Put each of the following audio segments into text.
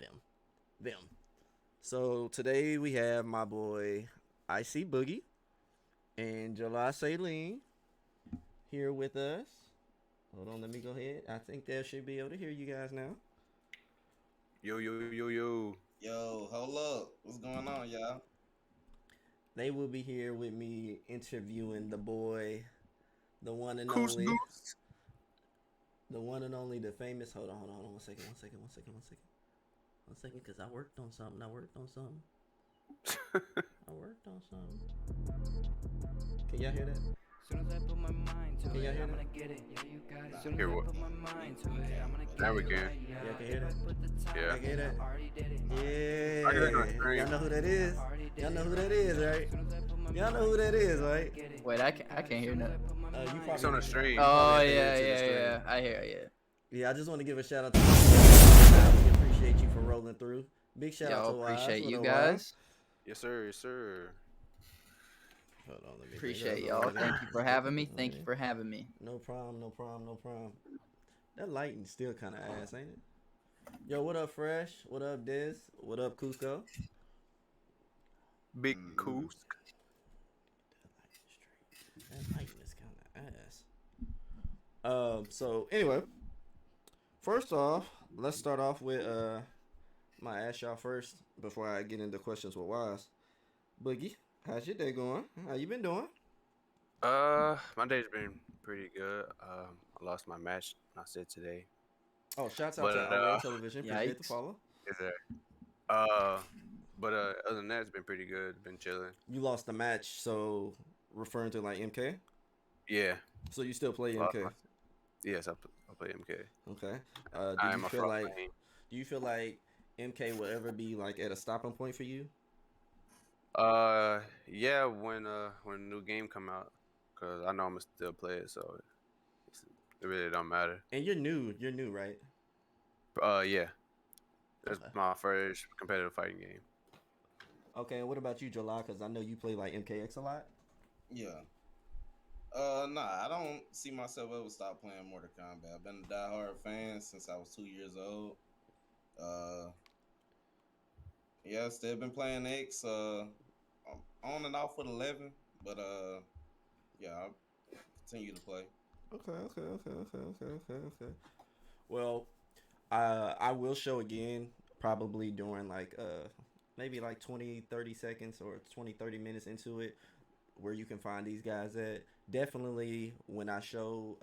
Them. So today we have my boy ICBoogie and July Sailean here with us. Hold on, let me go ahead. I think they should be able to hear you guys now. Yo, yo, yo, yo. Yo, hold up. What's going on, y'all? They will be here with me interviewing the boy, the one and Goose only, goose. the one and only, the famous. Hold on. 1 second, because I worked on something. I worked on something. Can y'all hear that? Soon as I put my mind to Can it, y'all hear I'm that? gonna get it. Yeah, you got it. Soon as Hear I what? put my mind to it, I'm gonna get Now we it. can. Y'all can hear that? Yeah. Y'all can hear that? Already did it. Yeah. I can hear that screen. Y'all know who that is? Y'all know who that is, right? Y'all know who that is, right? Wait, I can't hear nothing. You It's on the stream. Oh probably yeah, have to listen to the yeah. stream. I hear you. Yeah, I just want to give a shout out to we appreciate you for rolling through. Big shout out Yo, to Wise. appreciate What you up, guys. Wise? Yes, sir. Yes, sir. Hold on, let me Appreciate y'all. Thank you for having me. Thank you for having me. No problem. That lighting still kind of ass, ain't it? Yo, what up, Fresh? What up, Diz? What up, Cusco? Big Coos. That lighting is kind of ass. So anyway, first off, let's start off with my ask y'all first before I get into questions with Wise. Boogie, how's your day going? How you been doing? My day's been pretty good. I lost my match. I said today. Oh, shouts out But to Outrage Television. Appreciate the Yikes. follow. Is there? But other than that, it's been pretty good. Been chilling. You lost the match, so referring to like MK. Yeah. So you still play Lost MK? my- Yes, I play MK. Okay. I am a front lane. Do you feel like MK will ever be like at a stopping point for you? Yeah, when a new game come out, cause I know I'm gonna still play it, so it really don't matter. And you're new, right? Yeah, that's Okay. my first competitive fighting game. Okay, and what about you, July? Because I know you play like MKX a lot. Yeah. Nah, I don't see myself ever stop playing Mortal Kombat. I've been a diehard fan since I was 2 years old. Yeah, still been playing X. On and off with 11, but yeah, I'll continue to play. Okay. Well, I will show again probably during like maybe like 20-30 seconds or 20-30 minutes into it where you can find these guys at. Definitely when I show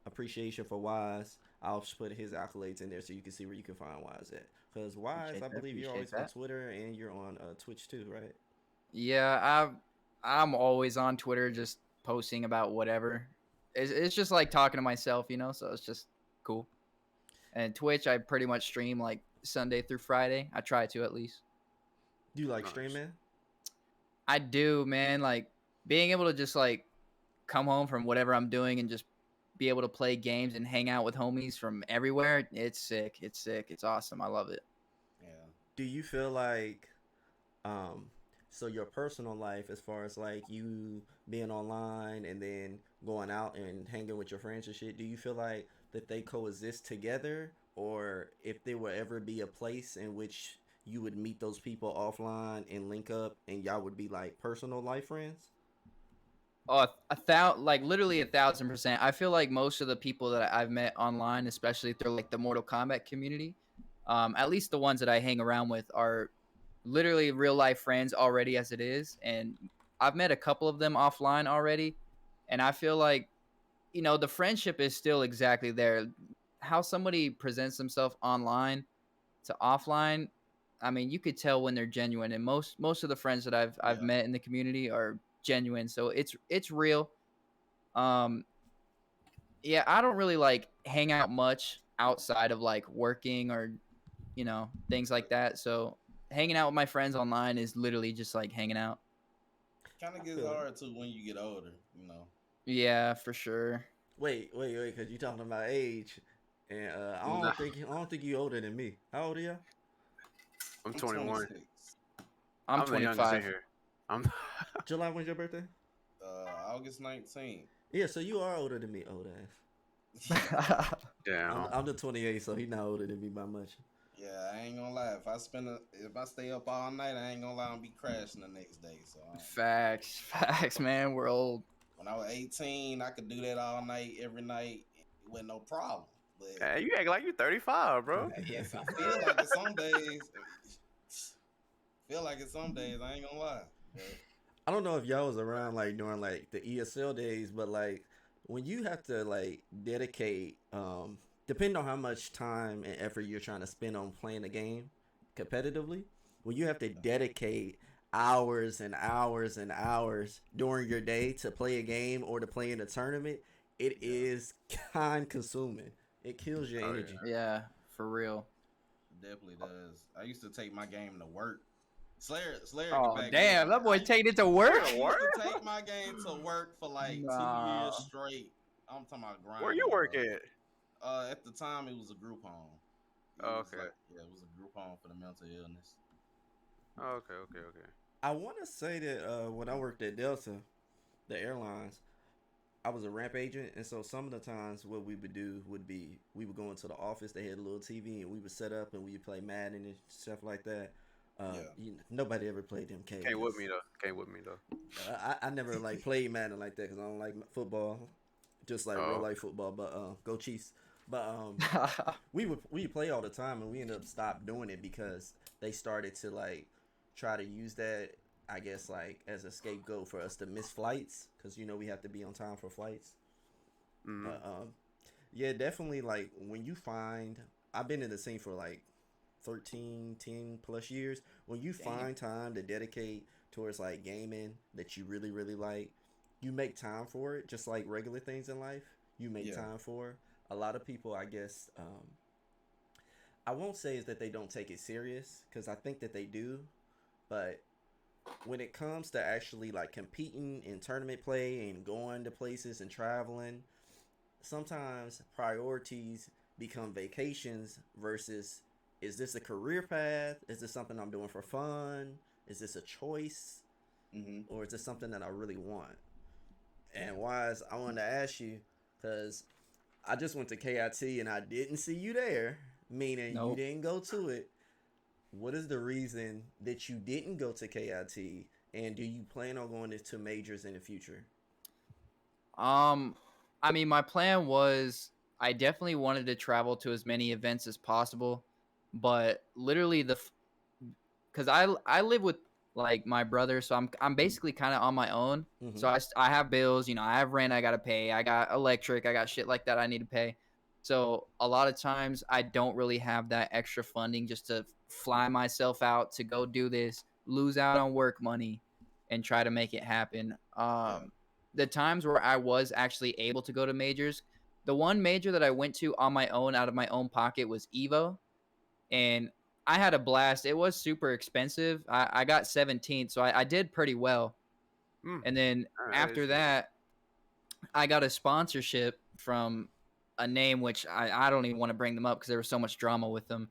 appreciation for Wise, I'll just put his accolades in there so you can see where you can find Wise at. Because Wise, Appreciate I that, believe you're always appreciate on that. Twitter and you're on Twitch too, right? Yeah, I'm always on Twitter, just posting about whatever. It's just like talking to myself, so it's just cool. And Twitch, I pretty much stream like Sunday through Friday. I try to at least. Do you like Nice. streaming? I do, man. Like being able to just like come home from whatever I'm doing and just be able to play games and hang out with homies from everywhere. It's sick. It's sick. It's awesome. I love it. Yeah. Do you feel like um so your personal life as far as like you being online and then going out and hanging with your friends and shit, do you feel like that they coexist together, or if there would ever be a place in which you would meet those people offline and link up and y'all would be like personal life friends? Oh, like literally 1,000%. I feel like most of the people that I've met online, especially through like the Mortal Kombat community, at least the ones that I hang around with, are literally real life friends already as it is. And I've met a couple of them offline already, and I feel like the friendship is still exactly there. How somebody presents themselves online to offline, I mean, you could tell when they're genuine, and most of the friends that I've Yeah. met in the community are genuine, so it's real. Um, yeah, I don't really like hang out much outside of like working or things like that. So hanging out with my friends online is literally just like hanging out. Kind of I gets feel it. hard too when you get older. Yeah, for sure. Wait, because you talking about age, and Nah, I don't think you older than me. How old are you? I'm I'm 21. 26. I'm I'm the youngest in 25. here. I'm. July, when's your birthday? August 19th. Yeah, so you are older than me, old ass. Damn. I'm the 28, so he's not older than me by much. Yeah, I ain't gonna lie. If I stay up all night, I ain't gonna lie, I'll be crashing the next day. So Facts, man. We're old. when I was 18, I could do that all night, every night, with no problem. But Hey, you act like you 35, bro. if I feel like it some days, I ain't gonna lie. But I don't know if y'all was around like during like the ESL days, but like when you have to like dedicate, depending on how much time and effort you're trying to spend on playing the game competitively, when you have to dedicate hours and hours and hours during your day to play a game or to play in a tournament, it is time consuming. It kills your Oh, energy. Yeah, for real. definitely does. I used to take my game to work. Slayer Oh back damn, then. that boy I taking it to work. used to take my game to work for like 2 years Nah. straight. I'm talking about grinding. Where you work bro. at? At the time, it was a group home. It Oh, was okay. it was a group home for the mental illness. Oh, okay. I want to say that when I worked at Delta, the airlines, I was a ramp agent, and so some of the times what we would do would be we would go into the office. They had a little TV, and we would set up and we would play Madden and stuff like that. Nobody ever played MK. Came with me though. I never like played Madden like that because I don't like football, just like real life football. But go Chiefs. But we play all the time, and we ended up stopped doing it because they started to like try to use that, I guess, like as a scapegoat for us to miss flights because we have to be on time for flights. Mhm. But yeah, definitely like when you find I've been in the scene for like 10 plus years. When you find time to dedicate towards like gaming that you really really like, you make time for it just like regular things in life. You make time for a lot of people, I guess. I won't say is that they don't take it serious because I think that they do, but when it comes to actually like competing in tournament play and going to places and traveling, sometimes priorities become vacations versus, is this a career path? Is this something I'm doing for fun? Is this a choice? Or is this something that I really want? And Wise, I wanted to ask you because I just went to KIT and I didn't see you there, meaning you Nope. didn't go to it. What is the reason that you didn't go to KIT, and do you plan on going to majors in the future? I mean, my plan was I definitely wanted to travel to as many events as possible, but literally because I live with like my brother, so I'm basically kind of on my own. Mm-hmm. So I have bills, I have rent I gotta pay, I got electric, I got shit like that I need to pay. So a lot of times I don't really have that extra funding just to fly myself out to go do this, lose out on work money, and try to make it happen. The times where I was actually able to go to majors, the one major that I went to on my own out of my own pocket was Evo, and I had a blast. It was super expensive. I got 17th, so I did pretty well. And then after that, I got a sponsorship from a name which I don't even want to bring them up because there was so much drama with them.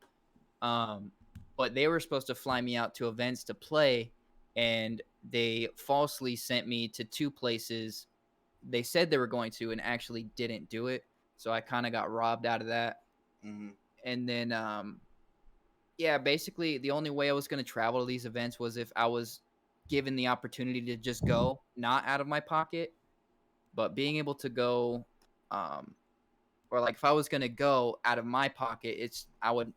But they were supposed to fly me out to events to play, and they falsely sent me to two places. They said they were going to and actually didn't do it. So I kind of got robbed out of that. And then yeah, basically the only way I was going to travel to these events was if I was given the opportunity to just go, not out of my pocket, but being able to go, or like if I was going to go out of my pocket, I would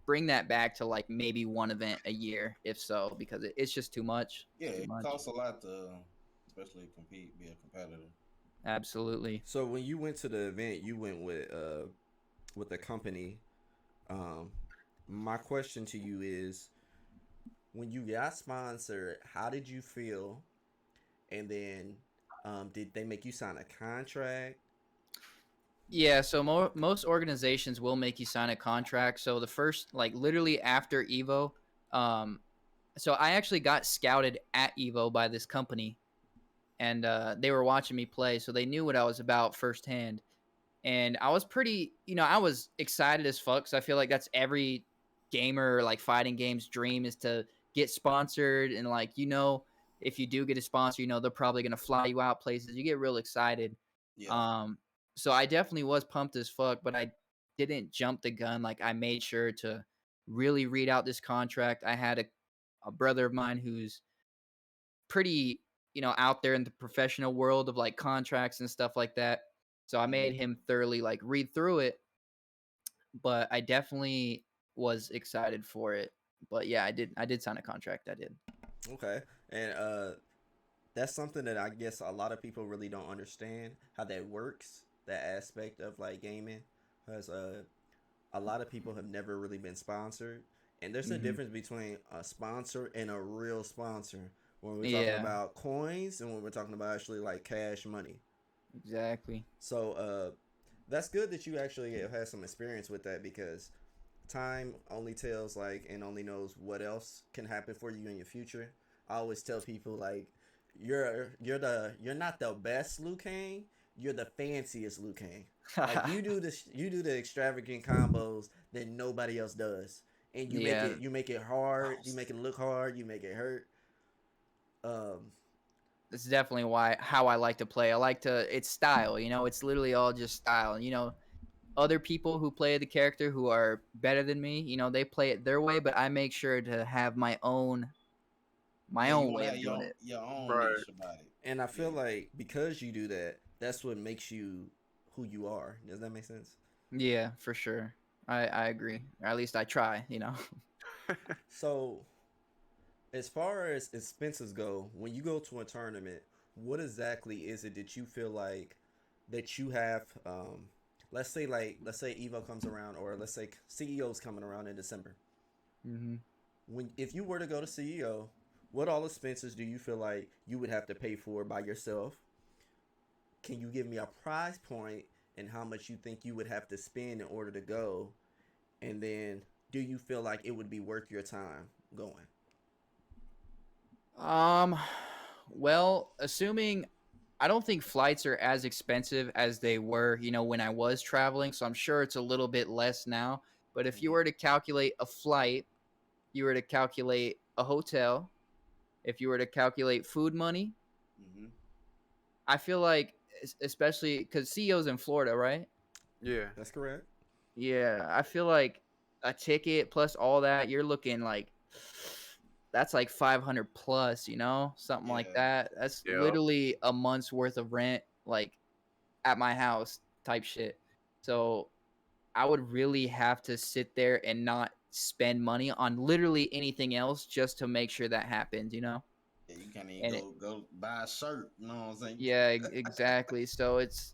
bring that back to like maybe one event a year, if so, because it's just too much. Yeah, Too it much. costs a lot to, especially compete, be a competitor. Absolutely. So when you went to the event, you went with the company. My question to you is, when you got sponsored, how did you feel? And then, did they make you sign a contract? Yeah, so most organizations will make you sign a contract. So the first, like literally after Evo, so I actually got scouted at Evo by this company, and they were watching me play, so they knew what I was about firsthand. And I was pretty, I was excited as fuck. So I feel like that's every gamer, like fighting games dream, is to get sponsored. And like, if you do get a sponsor, they're probably going to fly you out places. You get real excited. Yeah. So I definitely was pumped as fuck, but I didn't jump the gun. Like I made sure to really read out this contract. I had a brother of mine who's pretty, out there in the professional world of like contracts and stuff like that. So I Mhm. made him thoroughly like read through it, but I definitely was excited for it. But yeah, I did sign a contract. I did. Okay, and that's something that I guess a lot of people really don't understand how that works. That aspect of like gaming, because a lot of people have never really been sponsored, and there's a Mhm. difference between a sponsor and a real sponsor when we're talking Yeah, about coins and when we're talking about actually like cash money. exactly. So that's good that you actually have had some experience with that because time only tells like and only knows what else can happen for you in your future. I always tell people like you're not the best Liu Kang, you're the fanciest Liu Kang. Like you do the extravagant combos that nobody else does. And Yeah, you make it hard, you Nice. make it look hard, you make it hurt. Um it's definitely why how I like to play. I like to it's style, it's literally all just style. Other people who play the character who are better than me, they play it their way, but I make sure to have my Yeah, you own want way to of have doing it. your own Right. niche about it. and I feel Yeah. like because you do that, that's what makes you who you are. Does that make sense? Yeah, for sure. I agree. Or at least I try. So as far as expenses go, when you go to a tournament, what exactly is it that you feel like that you have? Let's say Evo comes around, or let's say CEO's coming around in December. hmm When if you were to go to CEO, what all expenses do you feel like you would have to pay for by yourself? Can you give me a price point and how much you think you would have to spend in order to go? And then, do you feel like it would be worth your time going? Um, well, assuming I don't think flights are as expensive as they were, when I was traveling, so I'm sure it's a little bit less now. But if you Mhm. were to calculate a flight, you were to calculate a hotel, if you were to calculate food money, Mhm. I feel like especially because CEO's in Florida, right? Yeah. That's correct. Yeah, I feel like a ticket plus all that, you're looking like that's like 500 plus, something like Yeah. that. That's Yep. literally a month's worth of rent, like at my house type shit. So I would really have to sit there and not spend money on literally anything else just to make sure that happens. Yeah, you can't even And it, go buy a shirt. You know what I'm saying? yeah, exactly. So it's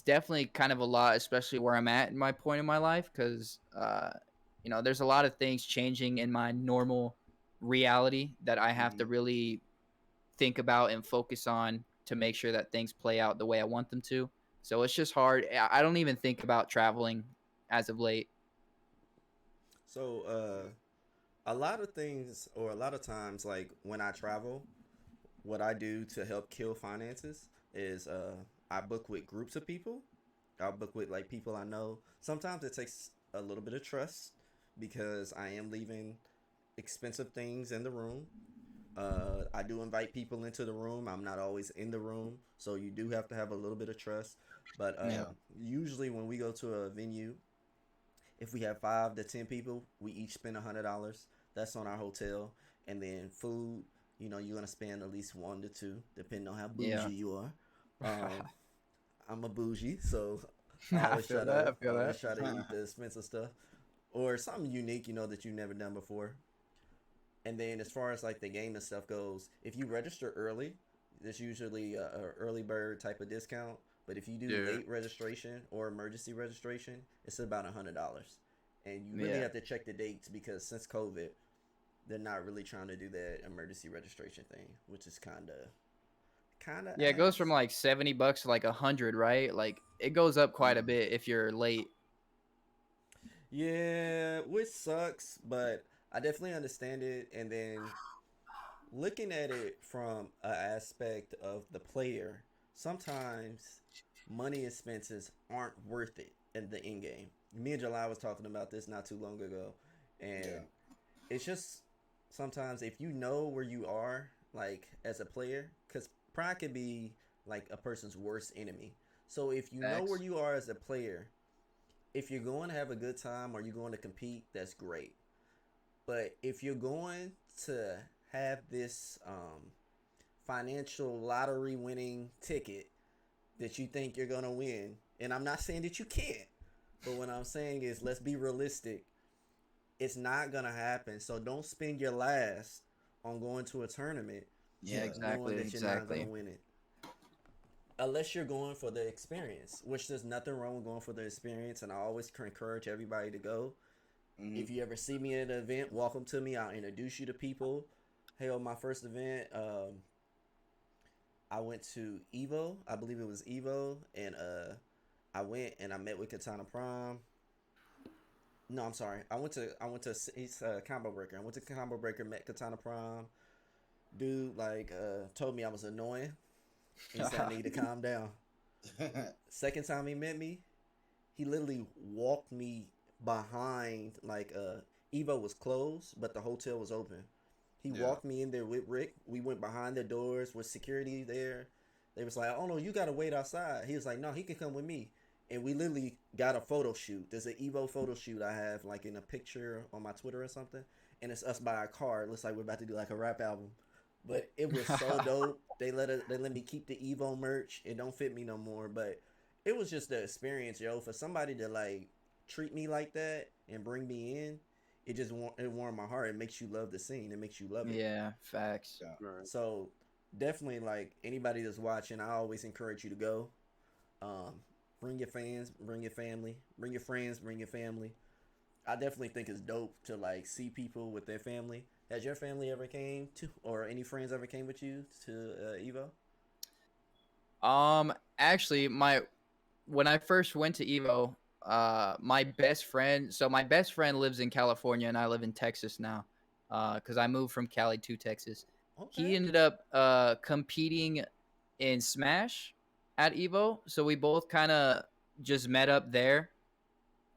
definitely kind of a lot, especially where I'm at in my point in my life, because there's a lot of things changing in my normal reality that I have to Mhm. really think about and focus on to make sure that things play out the way I want them to. So it's just hard. I don't even think about traveling as of late. So, a lot of things, or a lot of times, like when I travel, what I do to help kill finances is I book with groups of people. I'll book with like people I know. Sometimes it takes a little bit of trust because I am leaving expensive things in the room. I do invite people into the room. I'm not always in the room, so you do have to have a little bit of trust. But Yeah. Yeah. usually, when we go to a venue, if we have 5 to 10 people, we each spend $100. That's on our hotel, and then food. You know, you're gonna spend at least 1 to 2, depending on how Yeah. bougie you are. Um, I'm a bougie, so I feel that. I I feel always that. try to eat the expensive stuff or something unique, that you've never done before. And then as far as like the game and stuff goes, if you register early, there's usually a early bird type of discount. But if you do Yeah. late registration or emergency registration, it's about $100. And you really Yeah. have to check the dates because since COVID, they're not really trying to do that emergency registration thing, which is kind of Yeah, it goes from ass. like $70 to like 100, right? Like it goes up quite a Mm. bit if you're late. Yeah, which sucks, but I definitely understand it. And then looking at it from an aspect of the player, sometimes money expenses aren't worth it in the end game. Me and July was talking about this not too long ago, and Yeah. it's just sometimes if you know where you are, like as a player, because pride can be like a person's worst enemy. So if you know where Facts. you are as a player, if you're going to have a good time or you're going to compete, that's great. But if you're going to have this financial lottery winning ticket that you think you're gonna win, and I'm not saying that you can't, but what I'm saying is let's be realistic. It's not gonna happen. So don't spend your last on going to a tournament Yeah, Yeah. knowing exactly, that you're not gonna exactly. win it. Unless you're going for the experience, which there's nothing wrong with going for the experience, and I always encourage everybody to go. Hmm. If you ever see me at an event, welcome to me. I'll introduce you to people. Hell, my first event, I went to Evo. I believe it was Evo, and I went and I met with Katana Prime. No, I'm sorry. I went to he's Combo Breaker. I went to Combo Breaker, met Katana Prime. Dude, like, told me I was annoying. He said I need to calm down. Second time he met me, he literally walked me behind, like, Evo was closed, but the hotel was open. He Yeah. walked me in there with Rick. We went behind the doors with security there. They was like, "Oh no, you gotta wait outside." He was like, "No, he can come with me." And we literally got a photo shoot. There's an Evo photo shoot I have, like, in a picture on my Twitter or something, and it's us by our car. It looks like we're about to do like a rap album, but it was so dope. They let me keep the Evo merch. It don't fit me no more, but it was just the experience, yo. For somebody to like treat me like that and bring me in, it warmed my heart. It makes you love the scene. It makes you love it. Yeah, facts. Yeah. Right. So definitely, like, anybody that's watching, I always encourage you to go. Um, bring your fans, bring your family, bring your friends, bring your family. I definitely think it's dope to like see people with their family. Has your family ever came to, or any friends ever came with you to Evo? Actually, my when I first went to Evo, my best friend lives in California and I live in Texas now. Cuz I moved from Cali to Texas. Okay. He ended up competing in Smash at Evo, so we both kind of just met up there.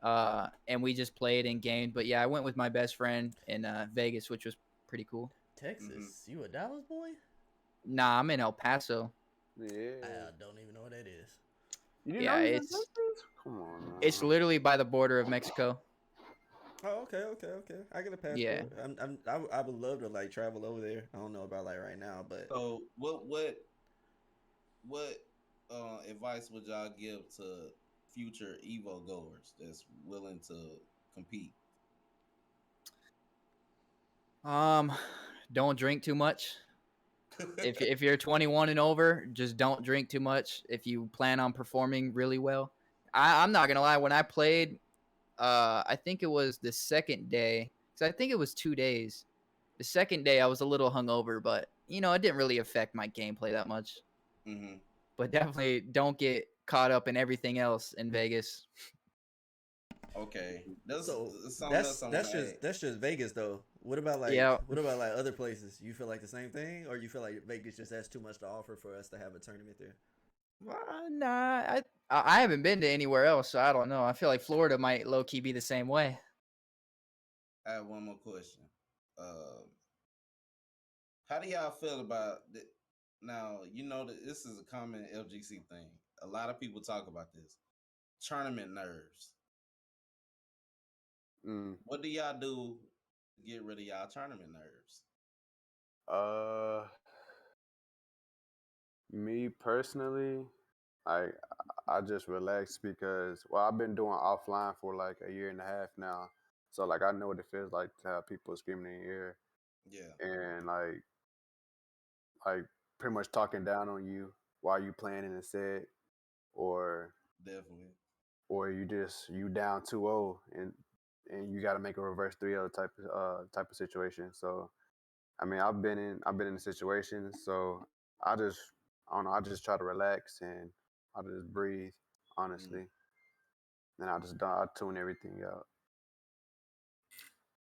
And we just played and gamed, but yeah, I went with my best friend in Vegas, which was pretty cool. Hmm. Texas, you a Dallas boy? Nah, I'm in El Paso. I Yeah. don't even know what that is. You didn't know Yeah, he was in Texas? Come on, it's man. literally by the border of Mexico. Oh, okay, okay, okay. I get a Yeah. passport. I would love to like travel over there. I don't know about like right now, but So what advice would y'all give to future Evo goers that's willing to compete? Um, don't drink too much. If you're 21 and over, just don't drink too much. If you plan on performing really well, I'm not gonna lie. When I played, I think it was the second day. Cause I think it was 2 days. The second day, I was a little hungover, but it didn't really affect my gameplay that much. Hmm. But definitely don't get caught up in everything else in Vegas. Okay, that's so something else I want to add. that's just Vegas though. Yeah. What about like other places? You feel like the same thing, or you feel like Vegas just has too much to offer for us to have a tournament there? Nah, I haven't been to anywhere else, so I don't know. I feel like Florida might low key be the same way. I have one more question. How do y'all feel about now? You know that this is a common LGC thing. A lot of people talk about this tournament nerves. Mm. What do y'all do to get rid of y'all tournament nerves? Uh, Me personally, I I just relax because I've been doing offline for like a year and a half now, so like I know what it feels like to have people screaming in your ear Yeah, and like pretty much talking down on you while you playing in a set, or definitely. you down 2-0 and you got to make a reverse 3-0 type of situation. So I mean, I've been in situations, so I just I don't know, I just try to relax and I just breathe, Mm. honestly. Then I tune everything out.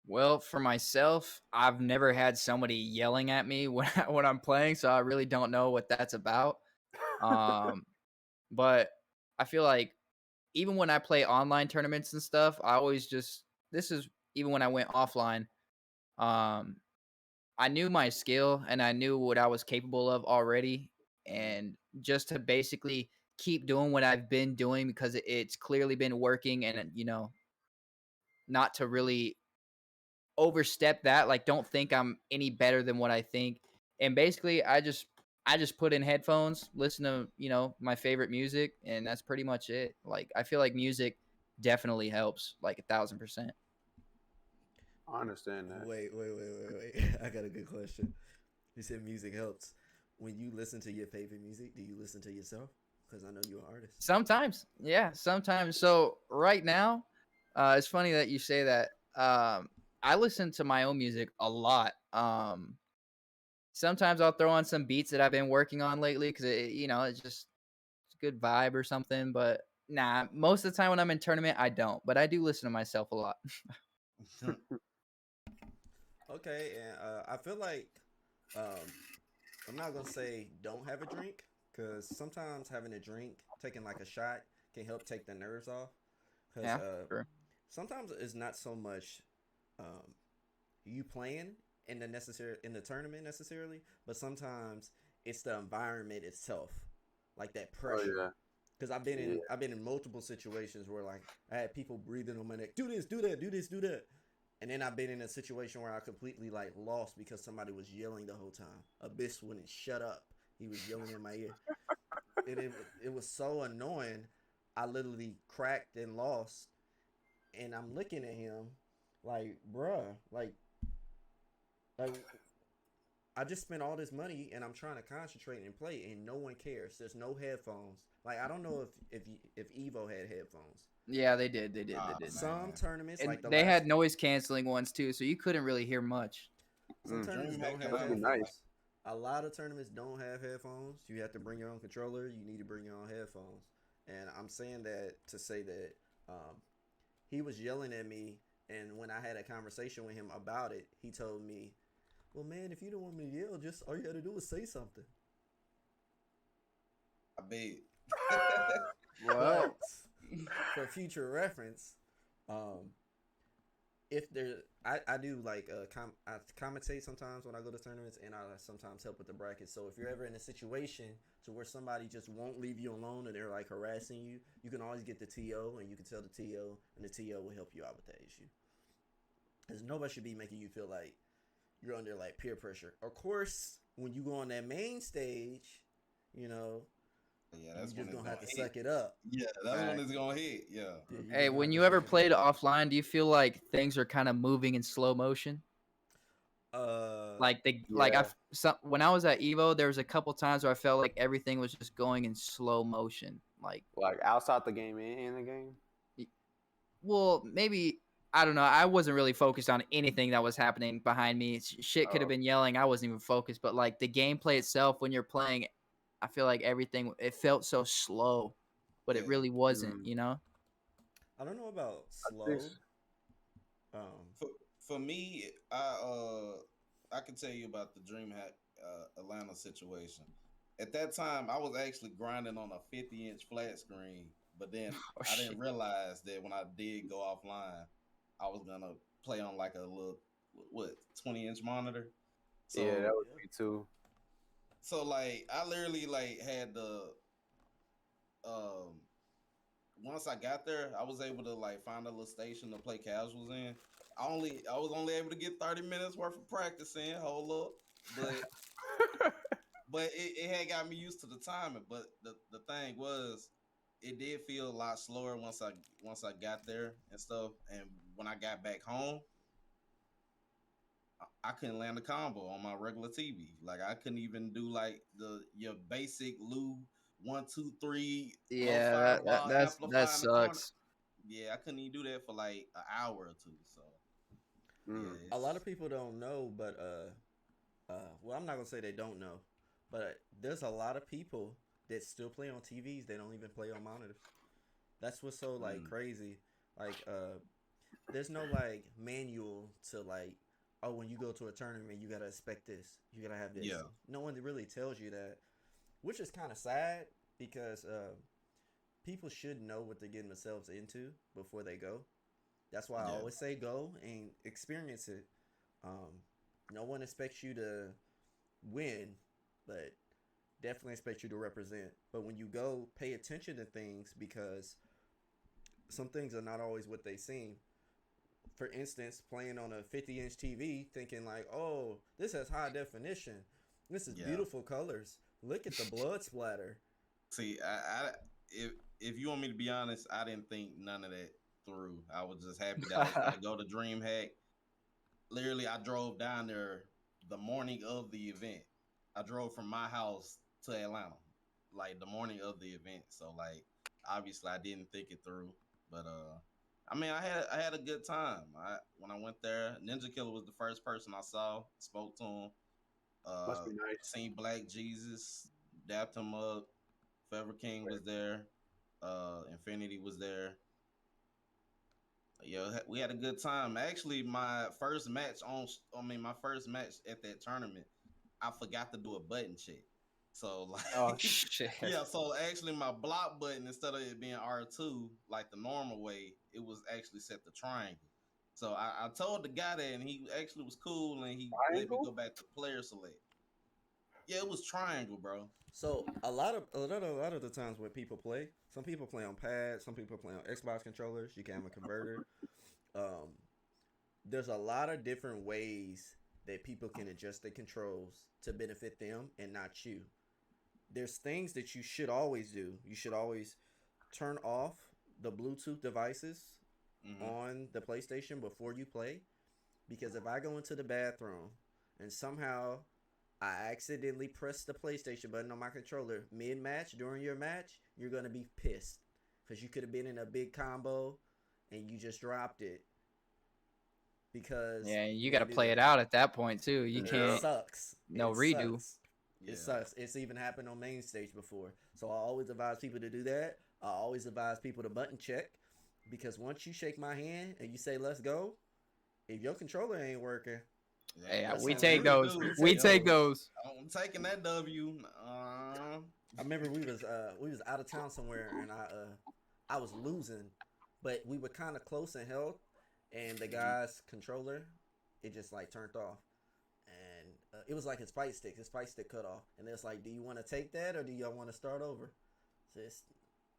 Well, for myself, I've never had somebody yelling at me when I'm playing, so I really don't know what that's about. Um, but I feel like even when I play online tournaments and stuff, I always just this is even when I went offline. Um, I knew my skill and I knew what I was capable of already, Mm. and just to basically keep doing what I've been doing because it's clearly been working, and not to really overstep that. Like, don't think I'm any better than what I think. And basically, I just put in headphones, listen to my favorite music, and that's pretty much it. Like, I feel like music definitely helps, like 1,000%. I understand that. Wait. I got a good question. You said music helps. When you listen to your favorite music, do you listen to yourself? Because I know you're an artist. Sometimes, yeah, sometimes. So right now, it's funny that you say that. I listen to my own music a lot. Sometimes I'll throw on some beats that I've been working on lately because it's just a good vibe or something. But nah, most of the time when I'm in tournament, I don't. But I do listen to myself a lot. Okay, and I feel like um, I'm not gonna say don't have a drink because sometimes having a drink, taking like a shot, can help take the nerves off. Because Yeah, sure. sometimes it's not so much you playing in the tournament necessarily, but sometimes it's the environment itself, like that Oh pressure. yeah, Because yeah. I've been in multiple situations where like I had people breathing on my neck, do this, do that, do this, do that. And then I've been in a situation where I completely like lost because somebody was yelling the whole time. Abyss wouldn't shut up. He was yelling in my ear. It was so annoying. I literally cracked and lost. And I'm looking at him like, bruh, like I just spent all this money and I'm trying to concentrate and play and no one cares. There's no headphones. Like I don't know if Evo had headphones. Yeah, they did. They did. Ah, They did. Some man. tournaments And like the they last had noise canceling ones too, so you couldn't really hear much. some tournaments DreamHack don't can have Must be have headphones. nice. A lot of tournaments don't have headphones. You have to bring your own controller. You need to bring your own headphones. And I'm saying that to say that he was yelling at me, and when I had a conversation with him about it, he told me, "Well, man, if you don't want me to yell, just all you got to do is say something." I bet. But for future reference, um, if there, I do like I commentate sometimes when I go to tournaments, and I sometimes help with the brackets. So if you're ever in a situation to where somebody just won't leave you alone and they're like harassing you, you can always get the TO, and you can tell the TO, and the TO will help you out with that issue. Because nobody should be making you feel like you're under like peer pressure. Of course, when you go on that main stage, you know, Yeah, you that's when just it's gonna gonna have to hit. suck it up. Yeah, that's when Facts. it's gonna hit. Yeah. Yeah, you're Hey, just gonna when have you to ever suck it up. played offline, do you feel like things are kind of moving in slow motion? Uh, Like Yeah, when I was at Evo, there was a couple times where I felt like everything was just going in slow motion. like outside the game and in the game. Y- well, maybe I don't know. I wasn't really focused on anything that was happening behind me. Shit could have Oh, been yelling. I wasn't even focused. But like the gameplay itself, when you're playing, I feel like everything it felt so slow, but it Yeah. really wasn't. mm, You know? I don't know about I think slow. Um, For me, I can tell you about the DreamHack Atlanta situation. At that time, I was actually grinding on a 50-inch flat screen, but then Oh I shit. didn't realize that when I did go offline, I was gonna play on like a little 20-inch monitor. yeah, that So was yeah. me too. like I literally like had the um once I got there, I was able to like find a little station to play casuals in. I was only able to get 30 minutes worth of practice in, hold up. But it had got me used to the timing. But the thing was it did feel a lot slower once I got there and stuff. And when I got back home, I couldn't land a combo on my regular TV. Like I couldn't even do like your basic Lou 1, 2, 3 low Yeah, fiber that bar that's that amplifier in the corner. sucks. Yeah, I couldn't even do that for like an hour or two. So yeah, Mm. A lot it's of people don't know, but well, I'm not gonna say they don't know, but there's a lot of people that still play on TVs. They don't even play on monitors. That's what's so like mm, crazy. Like, there's no like manual to like, oh, when you go to a tournament, you gotta expect this. You gotta have this. yeah, No one really tells you that, which is kind of sad because people should know what they're getting themselves into before they go. That's why I yeah, always say go and experience it. Um, no one expects you to win, but definitely expect you to represent. But when you go, pay attention to things because some things are not always what they seem. for instance, playing on a 50-inch TV, thinking like, "Oh, this has high definition. This is beautiful colors. Look at the blood splatter." See, I if you want me to be honest, I didn't think none of that through. I was just happy that I was going to go to DreamHack. Literally, I drove down there the morning of the event. I drove from my house to Atlanta, like the morning of the event. So, like, obviously, I didn't think it through, but I mean, I had a good time. When I went there, Ninja Killer was the first person I saw, spoke to him. Must be nice. Seen Black Jesus, dapped him up. Forever King was there. Infinity was there. Yeah, we had a good time. Actually, my first match at that tournament, I forgot to do a button check. So like, Oh shit. yeah. So actually, my block button, instead of it being R2 like the normal way, it was actually set to triangle. So I told the guy that, and he actually was cool, and he let me Triangle? go back to player select. Yeah, it was triangle, bro. So a lot of the times when people play, some people play on pads, some people play on Xbox controllers. You can have a converter. There's a lot of different ways that people can adjust the controls to benefit them and not you. There's things that you should always do. You should always turn off the Bluetooth devices on the PlayStation before you play, because if I go into the bathroom and somehow I accidentally press the PlayStation button on my controller mid-match during your match, you're going to be pissed because you could have been in a big combo and you just dropped it. Because Yeah, you got to play it out at that point too. You can't. It sucks. No It redo. Sucks. It sucks. It's even happened on main stage before. So I always advise people to do that. I always advise people to button check, because once you shake my hand and you say let's go, if your controller ain't working, Yeah, that's we on take you. those. We take those. I'm taking that W. I remember we was out of town somewhere, and I was losing, but we were kind of close in health, and the guy's controller, it just like turned off, and it was like his fight stick cut off, and it's like, do you want to take that or do y'all want to start over? Just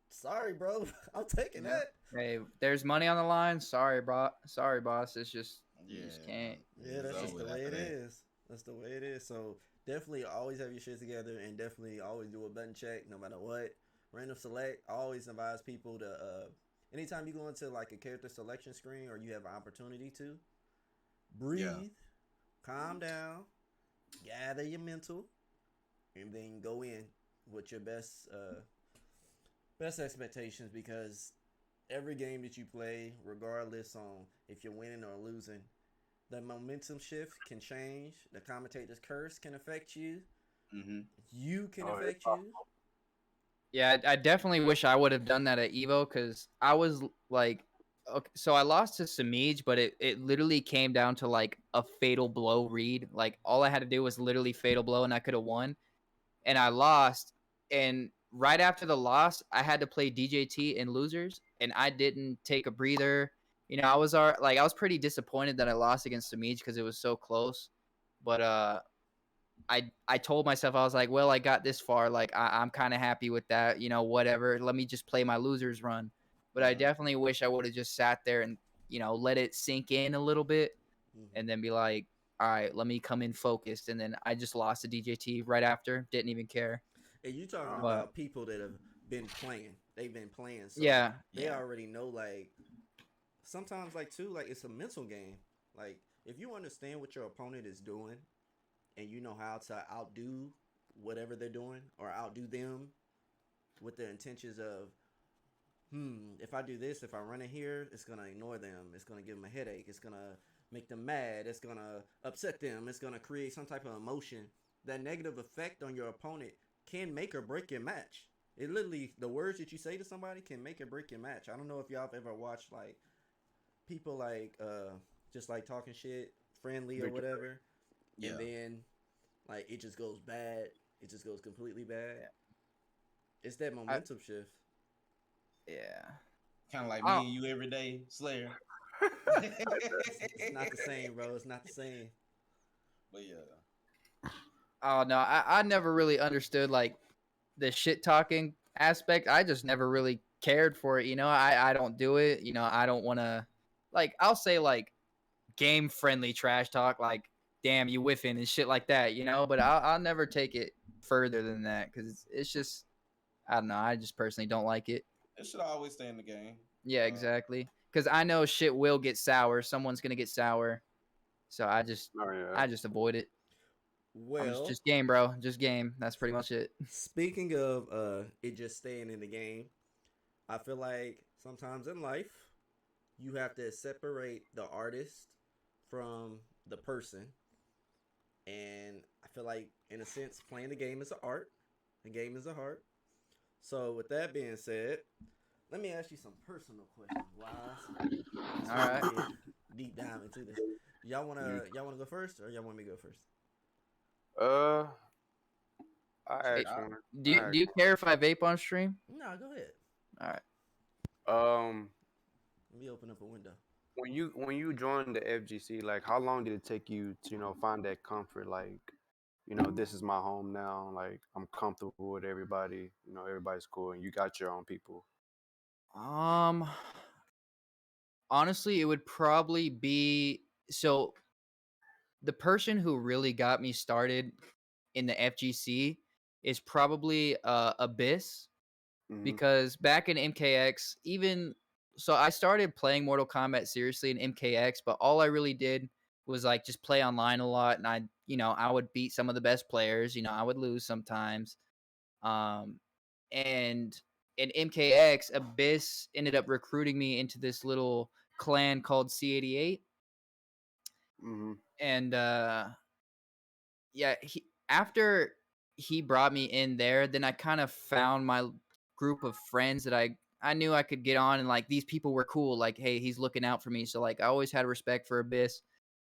sorry, bro, I'm taking that. Hey, there's money on the line. Sorry, bro. Sorry, boss. It's just you just can't. Yeah, that's just the way it is. That's the way it is. So definitely always have your shit together, and definitely always do a button check no matter what. Random select. I always advise people to anytime you go into like a character selection screen or you have an opportunity to breathe, calm down, gather your mental, and then go in with your best expectations, because every game that you play, regardless on if you're winning or losing, the momentum shift can change. The commentator's curse can affect you. You can affect you. Yeah, I definitely wish I would have done that at Evo, because I was like, okay, so I lost to Samij, but it literally came down to like a fatal blow read. Like all I had to do was literally fatal blow, and I could have won. And I lost. And right after the loss, I had to play DJT in losers, and I didn't take a breather. You know, I was pretty disappointed that I lost against Samij because it was so close. But I told myself, I was like, well, I got this far. Like I'm kind of happy with that. You know, whatever. Let me just play my losers run. But I definitely wish I would have just sat there and, you know, let it sink in a little bit, and then be like, all right, let me come in focused. And then I just lost to DJT right after. Didn't even care. And you talking about people that have been playing. They've been playing. So they already know, like, sometimes, like, too, like, it's a mental game. Like, if you understand what your opponent is doing and you know how to outdo whatever they're doing or outdo them with the intentions of, if I do this, if I run it here, it's going to ignore them. It's going to give them a headache. It's going to make them mad. It's going to upset them. It's going to create some type of emotion. That negative effect on your opponent can make or break your match. It literally, the words that you say to somebody can make or break your match. I don't know if y'all have ever watched, like, people, like, just, like, talking shit, friendly or whatever. And then, like, it just goes bad. It just goes completely bad. It's that momentum shift. Yeah. Kind of like me and you every day, Slayer. It's not the same, bro. It's not the same. But yeah. Oh no, I never really understood like the shit talking aspect. I just never really cared for it. You know, I don't do it. You know, I don't want to like I'll say like game friendly trash talk, like damn you whiffing and shit like that, you know. But I'll never take it further than that because it's just I don't know. I just personally don't like it. It should always stay in the game. Yeah, exactly. Because I know shit will get sour. Someone's gonna get sour, so Oh yeah. I just avoid it. I'm Well, just game, bro. Just game. That's pretty much it. speaking of it just staying in the game, I feel like sometimes in life you have to separate the artist from the person. And I feel like in a sense playing the game is an art. The game is a art. So with that being said, let me ask you some personal questions, Wise. All right. Deep dive into this. Y'all wanna go first, or y'all want me to go first? Uh, I Hey, asked one. do you care if I vape on stream? No, go ahead. All right. Let me open up a window. When you joined the FGC, like how long did it take you to find that comfort? Like, this is my home now. Like I'm comfortable with everybody. Everybody's cool, and you got your own people. Um, honestly, it would probably be so. The person who really got me started in the FGC is probably Abyss, Hmm. because back in MKX, even so, I started playing Mortal Kombat seriously in MKX, but all I really did was like just play online a lot, and I would beat some of the best players. I would lose sometimes. Um, and in MKX, Abyss ended up recruiting me into this little clan called C88, Hmm. and yeah, after he brought me in there, then I kind of found my group of friends that I knew I could get on, and like these people were cool. Like, hey, he's looking out for me. So like I always had respect for Abyss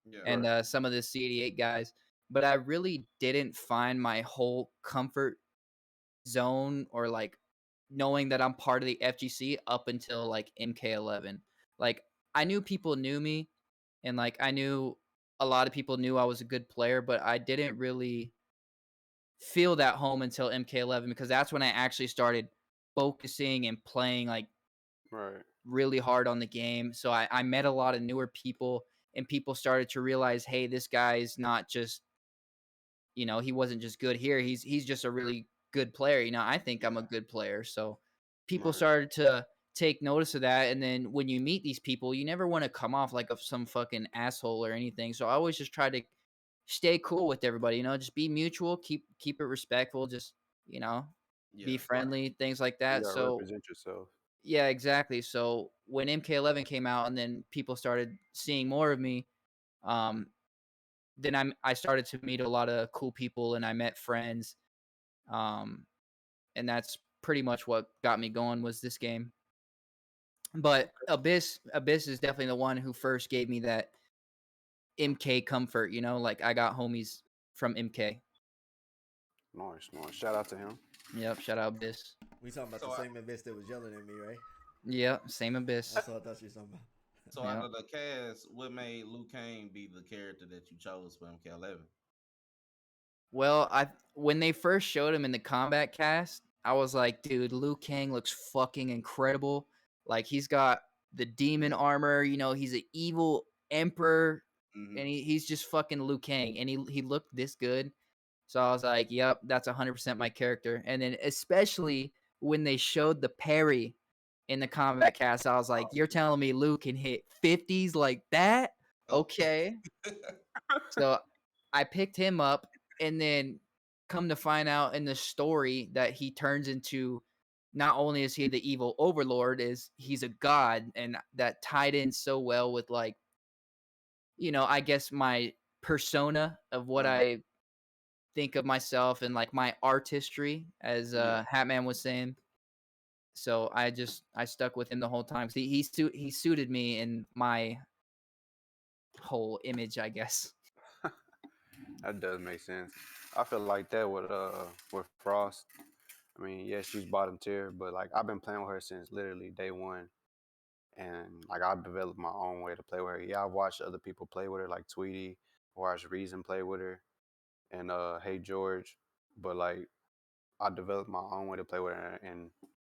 Yeah. and some of the C88 guys, but I really didn't find my whole comfort zone or like knowing that I'm part of the FGC up until like MK11. Like I knew people knew me, and like I knew a lot of people knew I was a good player, but I didn't really feel that home until MK11, because that's when I actually started focusing and playing like Right. really hard on the game. So I met a lot of newer people, and people started to realize, hey, this guy's not just, he wasn't just good here. He's just a really good player. I think I'm a Yeah. good player. So people Right. started to take notice of that. And then when you meet these people, you never want to come off like some fucking asshole or anything. So I always just try to stay cool with everybody, just be mutual, keep it respectful, just, you know, Yeah. be friendly, things like You that. gotta So represent yourself. yeah, exactly. So when MK11 came out and then people started seeing more of me, um, then I started to meet a lot of cool people and I met friends. Um, and that's pretty much what got me going was this game. But Abyss is definitely the one who first gave me that MK comfort, like I got homies from MK. Nice, nice. Shout out to him. Yep, shout out Abyss. We talking about So, the same abyss that was yelling at me, right? Yep, same Abyss. That's what I thought you were talking about. so Yep. out of the cast, what made Liu Kang be the character that you chose for MK11? Well, when they first showed him in the combat cast, I was like, dude, Liu Kang looks fucking incredible. Like he's got the demon armor, he's an evil emperor, Mm-hmm. and he's just fucking Liu Kang, and he looked this good. So I was like, yep, that's 100% my character. And then especially when they showed the parry in the combat cast, I was like, you're telling me Liu can hit 50s like that? Oh. Okay. So I picked him up, and then come to find out in the story that he turns into, not only is he the evil overlord, is he's a god, and that tied in so well with like, I guess my persona of what I think of myself and like my artistry, as Yeah. Hatman was saying. So I stuck with him the whole time. 'Cause he suited me in my whole image, I guess. That does make sense. I feel like that with Frost. I mean, yeah, she's bottom tier, but like I've been playing with her since literally day one, and like I've developed my own way to play with her. Yeah, I've watched other people play with her, like Tweety, or watched Reason play with her, and Hey George, but like I developed my own way to play with her, and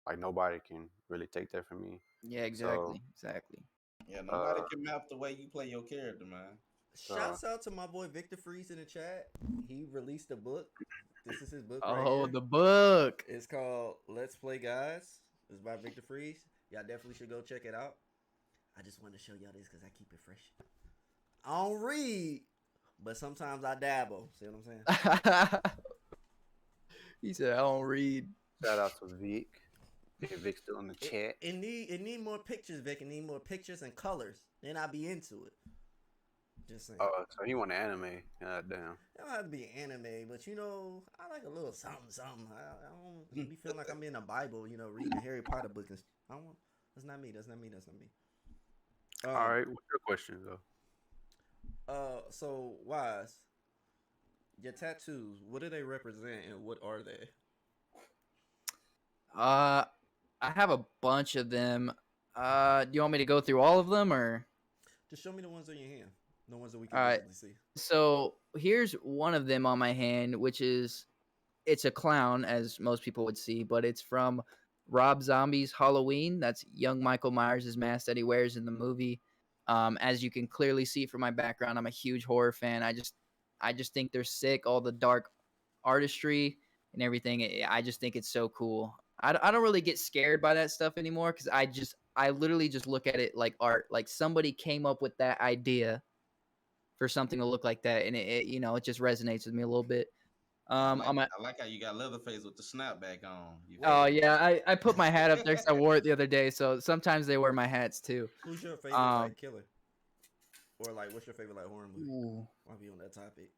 like nobody can really take that from me. Yeah, So exactly. Yeah, nobody can map the way you play your character, man. Shouts out to my boy Victor Freeze in the chat. He released a book. This is his book right Oh, here. the book. It's called Let's Play Guys. It's by Victor Freeze. Y'all definitely should go check it out. I just wanted to show y'all this because I keep it fresh. I don't read, but sometimes I dabble. See what I'm saying? He said, I don't read. Shout out to Vic. If Vic's still in the chat. It need more pictures, Vic. It need more pictures and colors. Then I'll be into it. Just saying. Oh, so he want anime. God damn. It don't have to be anime, but I like a little something. I don't be feeling like I'm in a Bible, reading a Harry Potter book. I don't want. That's not me. All right, what's your question though? So Wise, your tattoos, what do they represent and what are they? I have a bunch of them. Do you want me to go through all of them or? Just show me the ones on your hand. The ones that we can All right. visually see. So here's one of them on my hand, which is, it's a clown, as most people would see, but it's from Rob Zombie's Halloween. That's young Michael Myers' mask that he wears in the movie. As you can clearly see from my background, I'm a huge horror fan. I just think they're sick. All the dark artistry and everything. I just think it's so cool. I don't really get scared by that stuff anymore because I literally just look at it like art. Like somebody came up with that idea for something to look like that, and it just resonates with me a little bit. I like how you got Leatherface with the snapback on. Oh yeah, I put my hat up there because I wore it the other day. So sometimes they wear my hats too. Who's your favorite killer, or what's your favorite horror movie? Ooh. I'll be on that topic.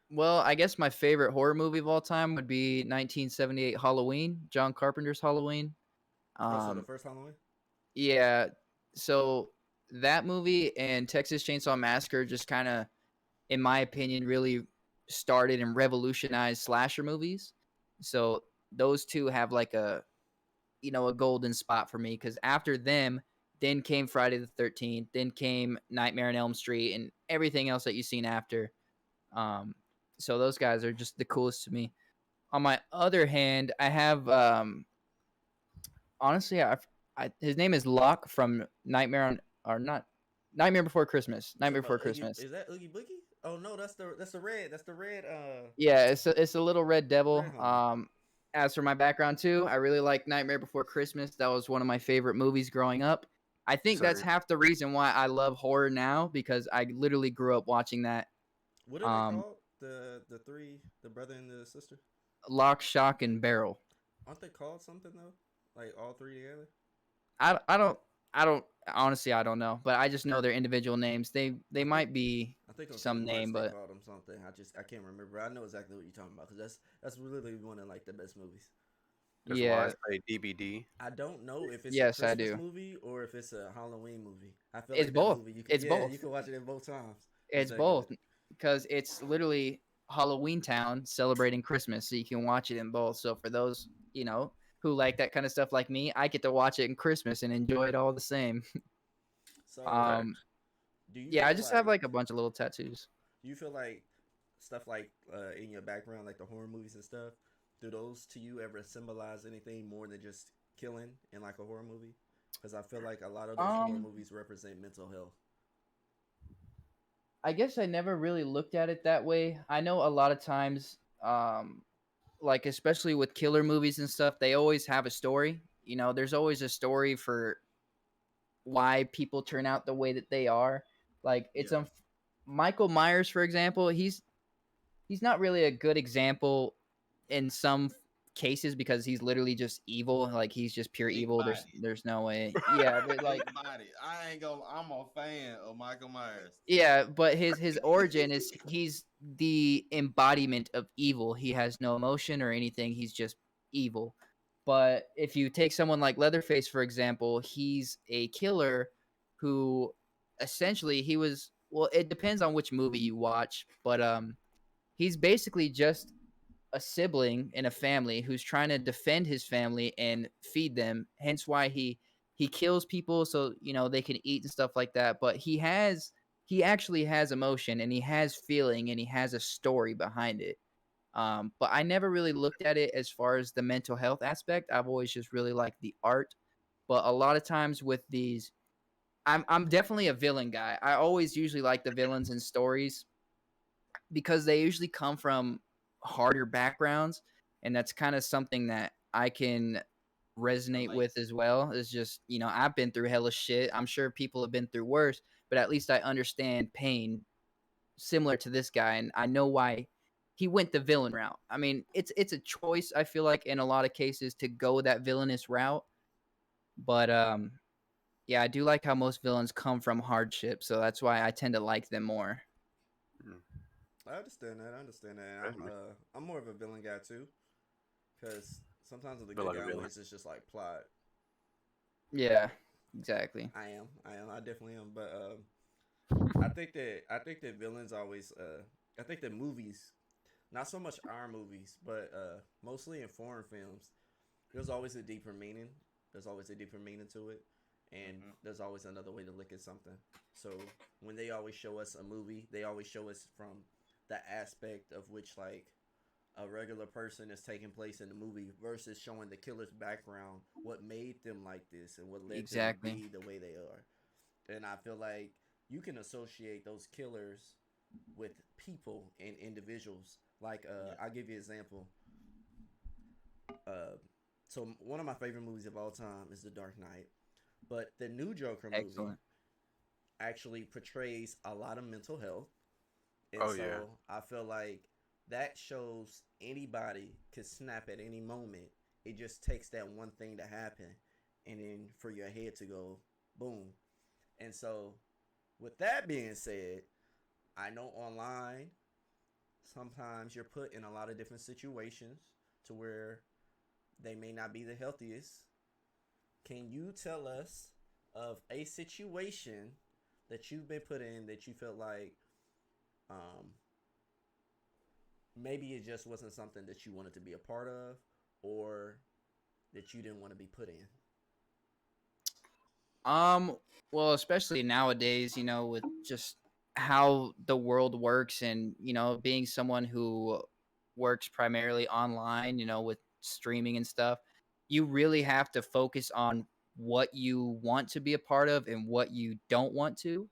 Well, I guess my favorite horror movie of all time would be 1978 Halloween, John Carpenter's Halloween. So the first Halloween. Yeah, so that movie and Texas Chainsaw Massacre just kind of, in my opinion, really started and revolutionized slasher movies. So those two have like a golden spot for me because after them, then came Friday the 13th, then came Nightmare on Elm Street, and everything else that you've seen after. So those guys are just the coolest to me. On my other hand, I have honestly, his name is Locke from Nightmare Before Christmas. Nightmare Before Christmas. Is that Oogie Boogie? Oh no, that's the red. That's the red. Yeah, it's a little red devil. Red As for my background too, I really like Nightmare Before Christmas. That was one of my favorite movies growing up. I think that's half the reason why I love horror now because I literally grew up watching that. What are they called? The three, the brother and the sister. Lock, Shock, and Barrel. Aren't they called something though? Like all three together? I don't honestly, I don't know, but I just know their individual names. They might be some name, but called them something. I can't remember. I know exactly what you're talking about because that's literally one of the best movies. That's yeah. why I say DVD. I don't know if it's yes, a Christmas I do. movie or if it's a Halloween movie. I feel it's like both. Movie, It's both. You can watch it in both times. It's both because it's literally Halloween Town celebrating Christmas, so you can watch it in both. So for those who like that kind of stuff like me, I get to watch it in Christmas and enjoy it all the same. So, I just have like a bunch of little tattoos. Do you feel like stuff like in your background, like the horror movies and stuff, do those to you ever symbolize anything more than just killing in like a horror movie? Because I feel like a lot of those horror movies represent mental health. I guess I never really looked at it that way. I know a lot of times, like especially with killer movies and stuff, they always have a story. There's always a story for why people turn out the way that they are. Like it's Michael Myers, for example. He's not really a good example in some cases because he's literally just evil. Like he's just pure evil. There's no way. Yeah, like I'm a fan of Michael Myers. Yeah, but his origin is he's the embodiment of evil. He has no emotion or anything. He's just evil. But if you take someone like Leatherface, for example, he's a killer who essentially it depends on which movie you watch, but he's basically just a sibling in a family who's trying to defend his family and feed them. Hence why he kills people so they can eat and stuff like that. But he actually has emotion and he has feeling and he has a story behind it. But I never really looked at it as far as the mental health aspect. I've always just really liked the art. But a lot of times with these, I'm definitely a villain guy. I always usually like the villains in stories because they usually come from harder backgrounds, and that's kind of something that I can resonate Relate. with as well. Is just, I've been through hella shit. I'm sure people have been through worse, but at least I understand pain similar to this guy, and I know why he went the villain route. I mean, it's a choice, I feel like, in a lot of cases to go that villainous route, but yeah, I do like how most villains come from hardship, so that's why I tend to like them more. Mm, I understand that. I understand that. And definitely. I'm more of a villain guy too, because sometimes with the Feel good like a guy villain. movies, it's just like plot. Yeah, exactly. I definitely am. But I think that villains always. I think that movies, not so much our movies, but mostly in foreign films, there's always a deeper meaning. There's always a deeper meaning to it, and Hmm. there's always another way to look at something. So when they always show us a movie, they always show us from the aspect of which like a regular person is taking place in the movie versus showing the killer's background, what made them like this and what led them to Exactly. be the way they are. And I feel like you can associate those killers with people and individuals. Like Yeah. I'll give you an example. Uh, so one of my favorite movies of all time is The Dark Knight, but the new Joker movie Excellent. actually portrays a lot of mental health, and Oh yeah. so I feel like that shows anybody could snap at any moment. It just takes that one thing to happen, and then for your head to go boom. And so, with that being said, I know online sometimes you're put in a lot of different situations to where they may not be the healthiest. Can you tell us of a situation that you've been put in that you felt like um, maybe it just wasn't something that you wanted to be a part of or that you didn't want to be put in? Um, well, especially nowadays, with just how the world works and, being someone who works primarily online, with streaming and stuff, you really have to focus on what you want to be a part of and what you don't want to.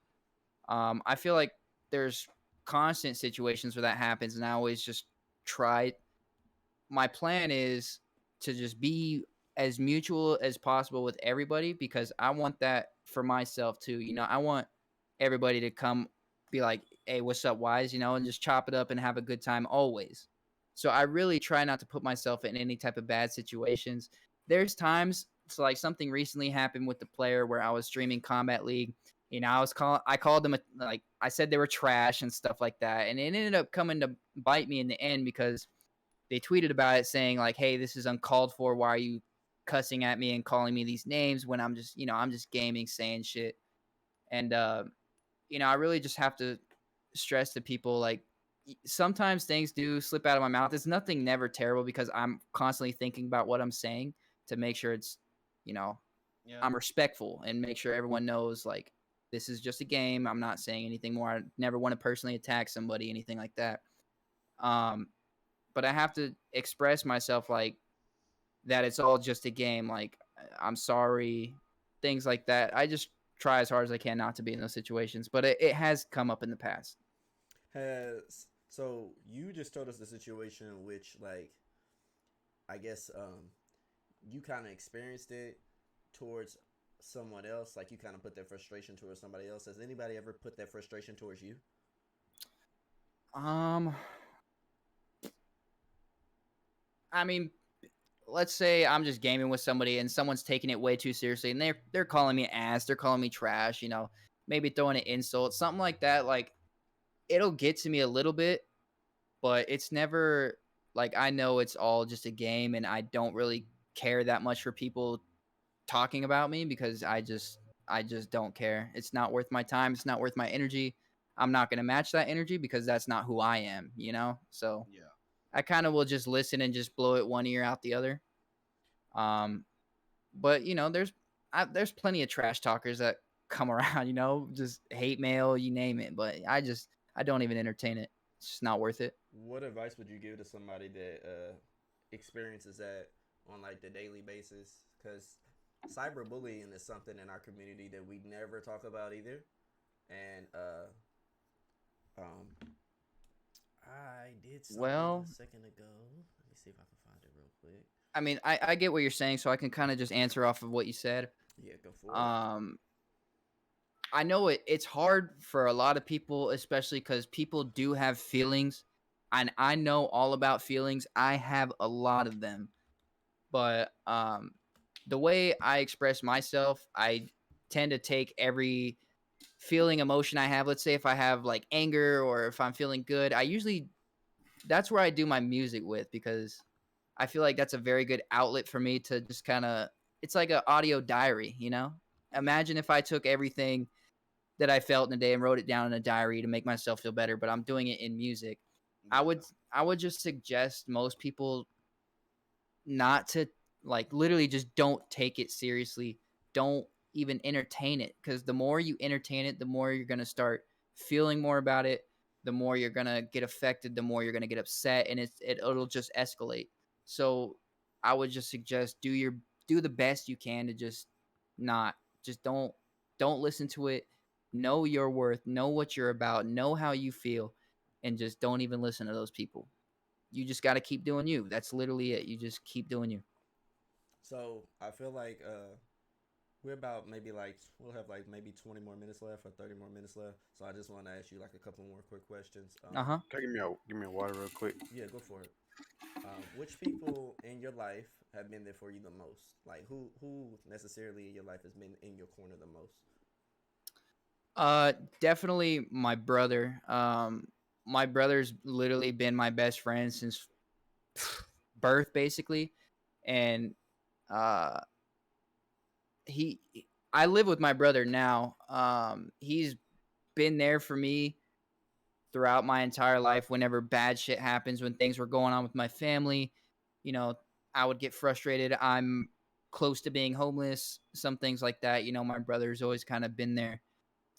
I feel like there's constant situations where that happens, and I always just try. My plan is to just be as mutual as possible with everybody because I want that for myself too. I want everybody to come be like, "Hey, what's up, Wise?" And just chop it up and have a good time always. So I really try not to put myself in any type of bad situations. There's times, so like something recently happened with the player where I was streaming Combat League. I called them like I said they were trash and stuff like that, and it ended up coming to bite me in the end because they tweeted about it saying like, "Hey, this is uncalled for. Why are you cussing at me and calling me these names when I'm just gaming, saying shit?" And I really just have to stress to people like sometimes things do slip out of my mouth. It's nothing never terrible because I'm constantly thinking about what I'm saying to make sure it's, you know, Yeah. I'm respectful and make sure everyone knows like this is just a game. I'm not saying anything more. I never want to personally attack somebody, anything like that. Um, but I have to express myself like that it's all just a game. Like I'm sorry, things like that. I just try as hard as I can not to be in those situations, but it has come up in the past. Has so you just told us the situation in which like I guess you kind of experienced it towards someone else, like you kind of put that frustration towards somebody else. Has anybody ever put that frustration towards you? Um, I mean, let's say I'm just gaming with somebody and someone's taking it way too seriously, and they're calling me ass, they're calling me trash, maybe throwing an insult, something like that. Like it'll get to me a little bit, but it's never like I know it's all just a game, and I don't really care that much for people talking about me because I just don't care. It's not worth my time. It's not worth my energy. I'm not going to match that energy because that's not who I am. So Yeah. I kind of will just listen and just blow it one ear out the other. Um, but there's plenty of trash talkers that come around, just hate mail, you name it. But I don't even entertain it. It's just not worth it. What advice would you give to somebody that experiences that on like the daily basis? Because cyberbullying is something in our community that we never talk about either. And um, I did something Well, a second ago. Let me see if I can find it real quick. I mean, I get what you're saying, so I can kind of just answer off of what you said. Yeah, go for it. Um, I know it's hard for a lot of people, especially because people do have feelings, and I know all about feelings. I have a lot of them, but the way I express myself, I tend to take every feeling, emotion I have. Let's say if I have like anger or if I'm feeling good, I usually that's where I do my music with because I feel like that's a very good outlet for me to just kind of. It's like an audio diary, you know. Imagine if I took everything that I felt in a day and wrote it down in a diary to make myself feel better, but I'm doing it in music. I Yeah. would I would just suggest most people not to like literally just don't take it seriously. Don't even entertain it because the more you entertain it, the more you're going to start feeling more about it, the more you're going to get affected, the more you're going to get upset and it'll just escalate. So I would just suggest do the best you can to not just don't listen to it. Know your worth, know what you're about, know how you feel and just don't even listen to those people. You just got to keep doing you. That's literally it. You just keep doing you. So I feel like we're about maybe like we'll have like maybe 20 more minutes left or 30 more minutes left. So I just want to ask you like a couple more quick questions. Uh-huh. Can you give me a water real quick? Yeah, go for it. Which people in your life have been there for you the most? Like who necessarily in your life has been in your corner the most? Definitely my brother. My brother's literally been my best friend since birth basically. And uh he I live with my brother now. He's been there for me throughout my entire life whenever bad shit happens, when things were going on with my family, you know, I would get frustrated. I'm close to being homeless, some things like that. You know, my brother's always kind of been there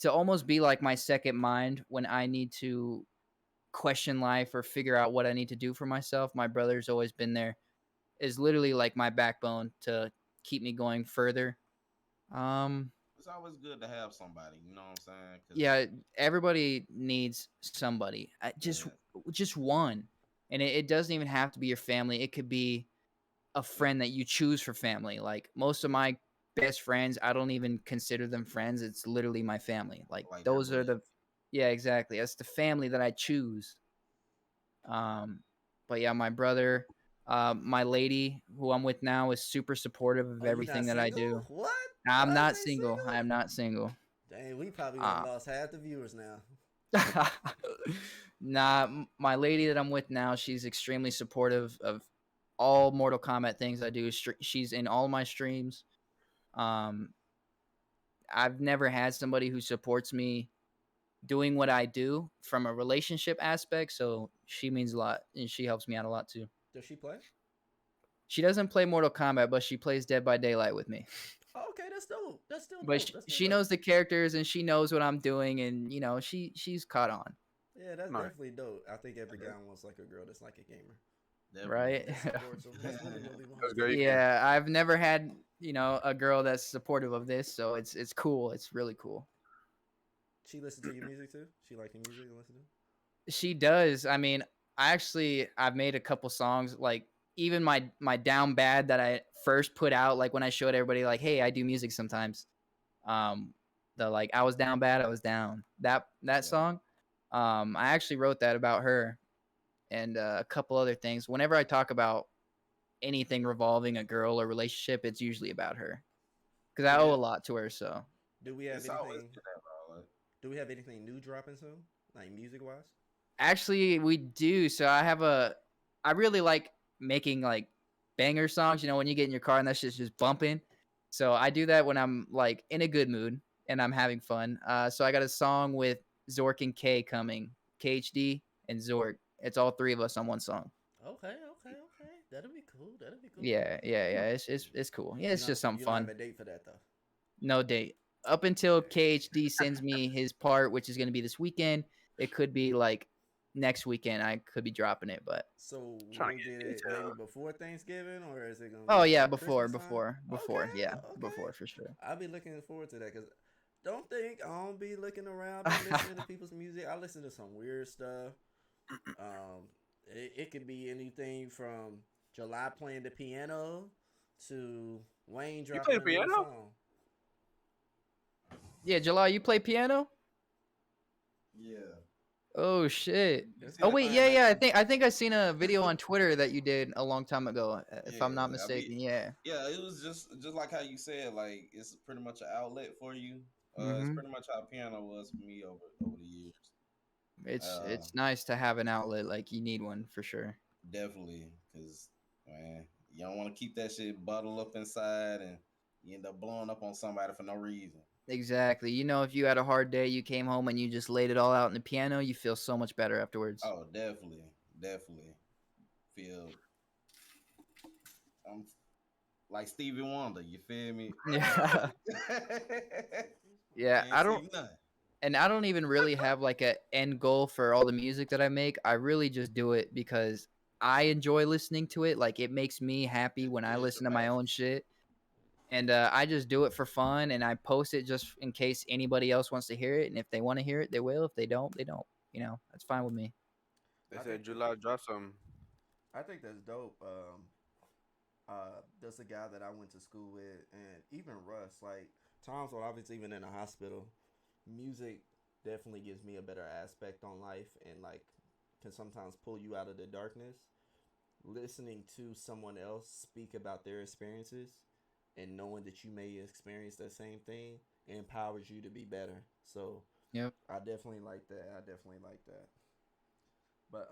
to almost be like my second mind when I need to question life or figure out what I need to do for myself. My brother's always been there, is literally like my backbone to keep me going further. Um, It's always good to have somebody. You know what I'm saying? Cause yeah, everybody needs somebody. yeah, Just one, and it doesn't even have to be your family. It could be a friend that you choose for family. Like most of my best friends, I don't even consider them friends. It's literally my family. Like like their those are blood. the yeah, exactly. That's the family that I choose. Um, but yeah, my brother, my lady who I'm with now is super supportive of Oh, you not everything that I do. single? What? I'm Wise not ain't single. I single? am not single. Dang, we probably would have Uh, lost half the viewers now. nah, my lady that I'm with now, she's extremely supportive of all Mortal Kombat things I do. She's in all my streams. Um, I've never had somebody who supports me doing what I do from a relationship aspect, so she means a lot and she helps me out a lot too. Does she play? She doesn't play Mortal Kombat, but she plays Dead by Daylight with me. Oh, okay, that's dope. That's still But dope. That's still she dope. knows the characters and she knows what I'm doing, and you know she's caught on, Yeah, that's No, definitely dope. I think every guy wants like a girl that's like a gamer Definitely. right? that supports them. That's really what we that's want. good. You can Yeah, I've never had a girl that's supportive of this, so it's cool. It's really cool. She listen to your music too. She like your music and listen to. She does. I mean, I've made a couple songs like even my down bad that I first put out like when I showed everybody like, "Hey, I do music sometimes." Um the like I was down bad, I was down. That Yeah. song, I actually wrote that about her and a couple other things. Whenever I talk about anything revolving a girl or relationship, it's usually about her cuz I owe Yeah. a lot to her, so. Do we have It's always anything? good to have all that. Do we have anything new dropping soon? Like music wise? Actually, we do. So I really like making like banger songs, when you get in your car and that shit's just bumping. So I do that when I'm like in a good mood and I'm having fun. So I got a song with Zork and K coming, KHD and Zork. It's all three of us on one song. Okay, okay, okay. That'll be cool. That'll be cool. Yeah. It's cool. Yeah, it's just something You don't have fun. a date for that though. No date. Up until KHD sends me his part, which is gonna be this weekend. It could be like next weekend I could be dropping it. But So we Trying gonna to get get it maybe detailed. before Thanksgiving, or is it gonna oh be yeah, like Christmas time? before, Okay, yeah, okay. before for sure. I'll be looking forward to that because don't think I don't be looking around, be listening to people's music. I listen to some weird stuff. It could be anything from July playing the piano to Wayne You play dropping the a new piano? song. Yeah, July, you play piano? Yeah. Oh shit. You see Oh that wait, thing yeah, back yeah. there? I think I seen a video on Twitter that you did a long time ago, if Yeah, I'm not I be mistaken. Yeah. yeah, it was just like how you said, like it's pretty much an outlet for you. It's Mhm. pretty much how piano was for me over the years. Uh, It's nice to have an outlet, like you need one for sure. Definitely, because man, you don't want to keep that shit bottled up inside, and you end up blowing up on somebody for no reason. Exactly. You know, if you had a hard day, you came home and you just laid it all out in the piano, you feel so much better afterwards. Oh, definitely feel I'm like Stevie Wonder. You feel me? Yeah. Yeah, Can't see nothing. and I don't even really have like a end goal for all the music that I make. I really just do it because I enjoy listening to it. Like it makes me happy when I Yeah, it's your listen to my passion. own shit. And I just do it for fun, and I post it just in case anybody else wants to hear it. And if they want to hear it, they will. If they don't, they don't. You know, that's fine with me. They I said think that July drop something. I think that's dope. There's a guy that I went to school with, and even Russ. Like times when I was even in a hospital, music definitely gives me a better aspect on life, and like can sometimes pull you out of the darkness. Listening to someone else speak about their experiences and knowing that you may experience that same thing empowers you to be better. So Yep. I definitely like that. I definitely like that. But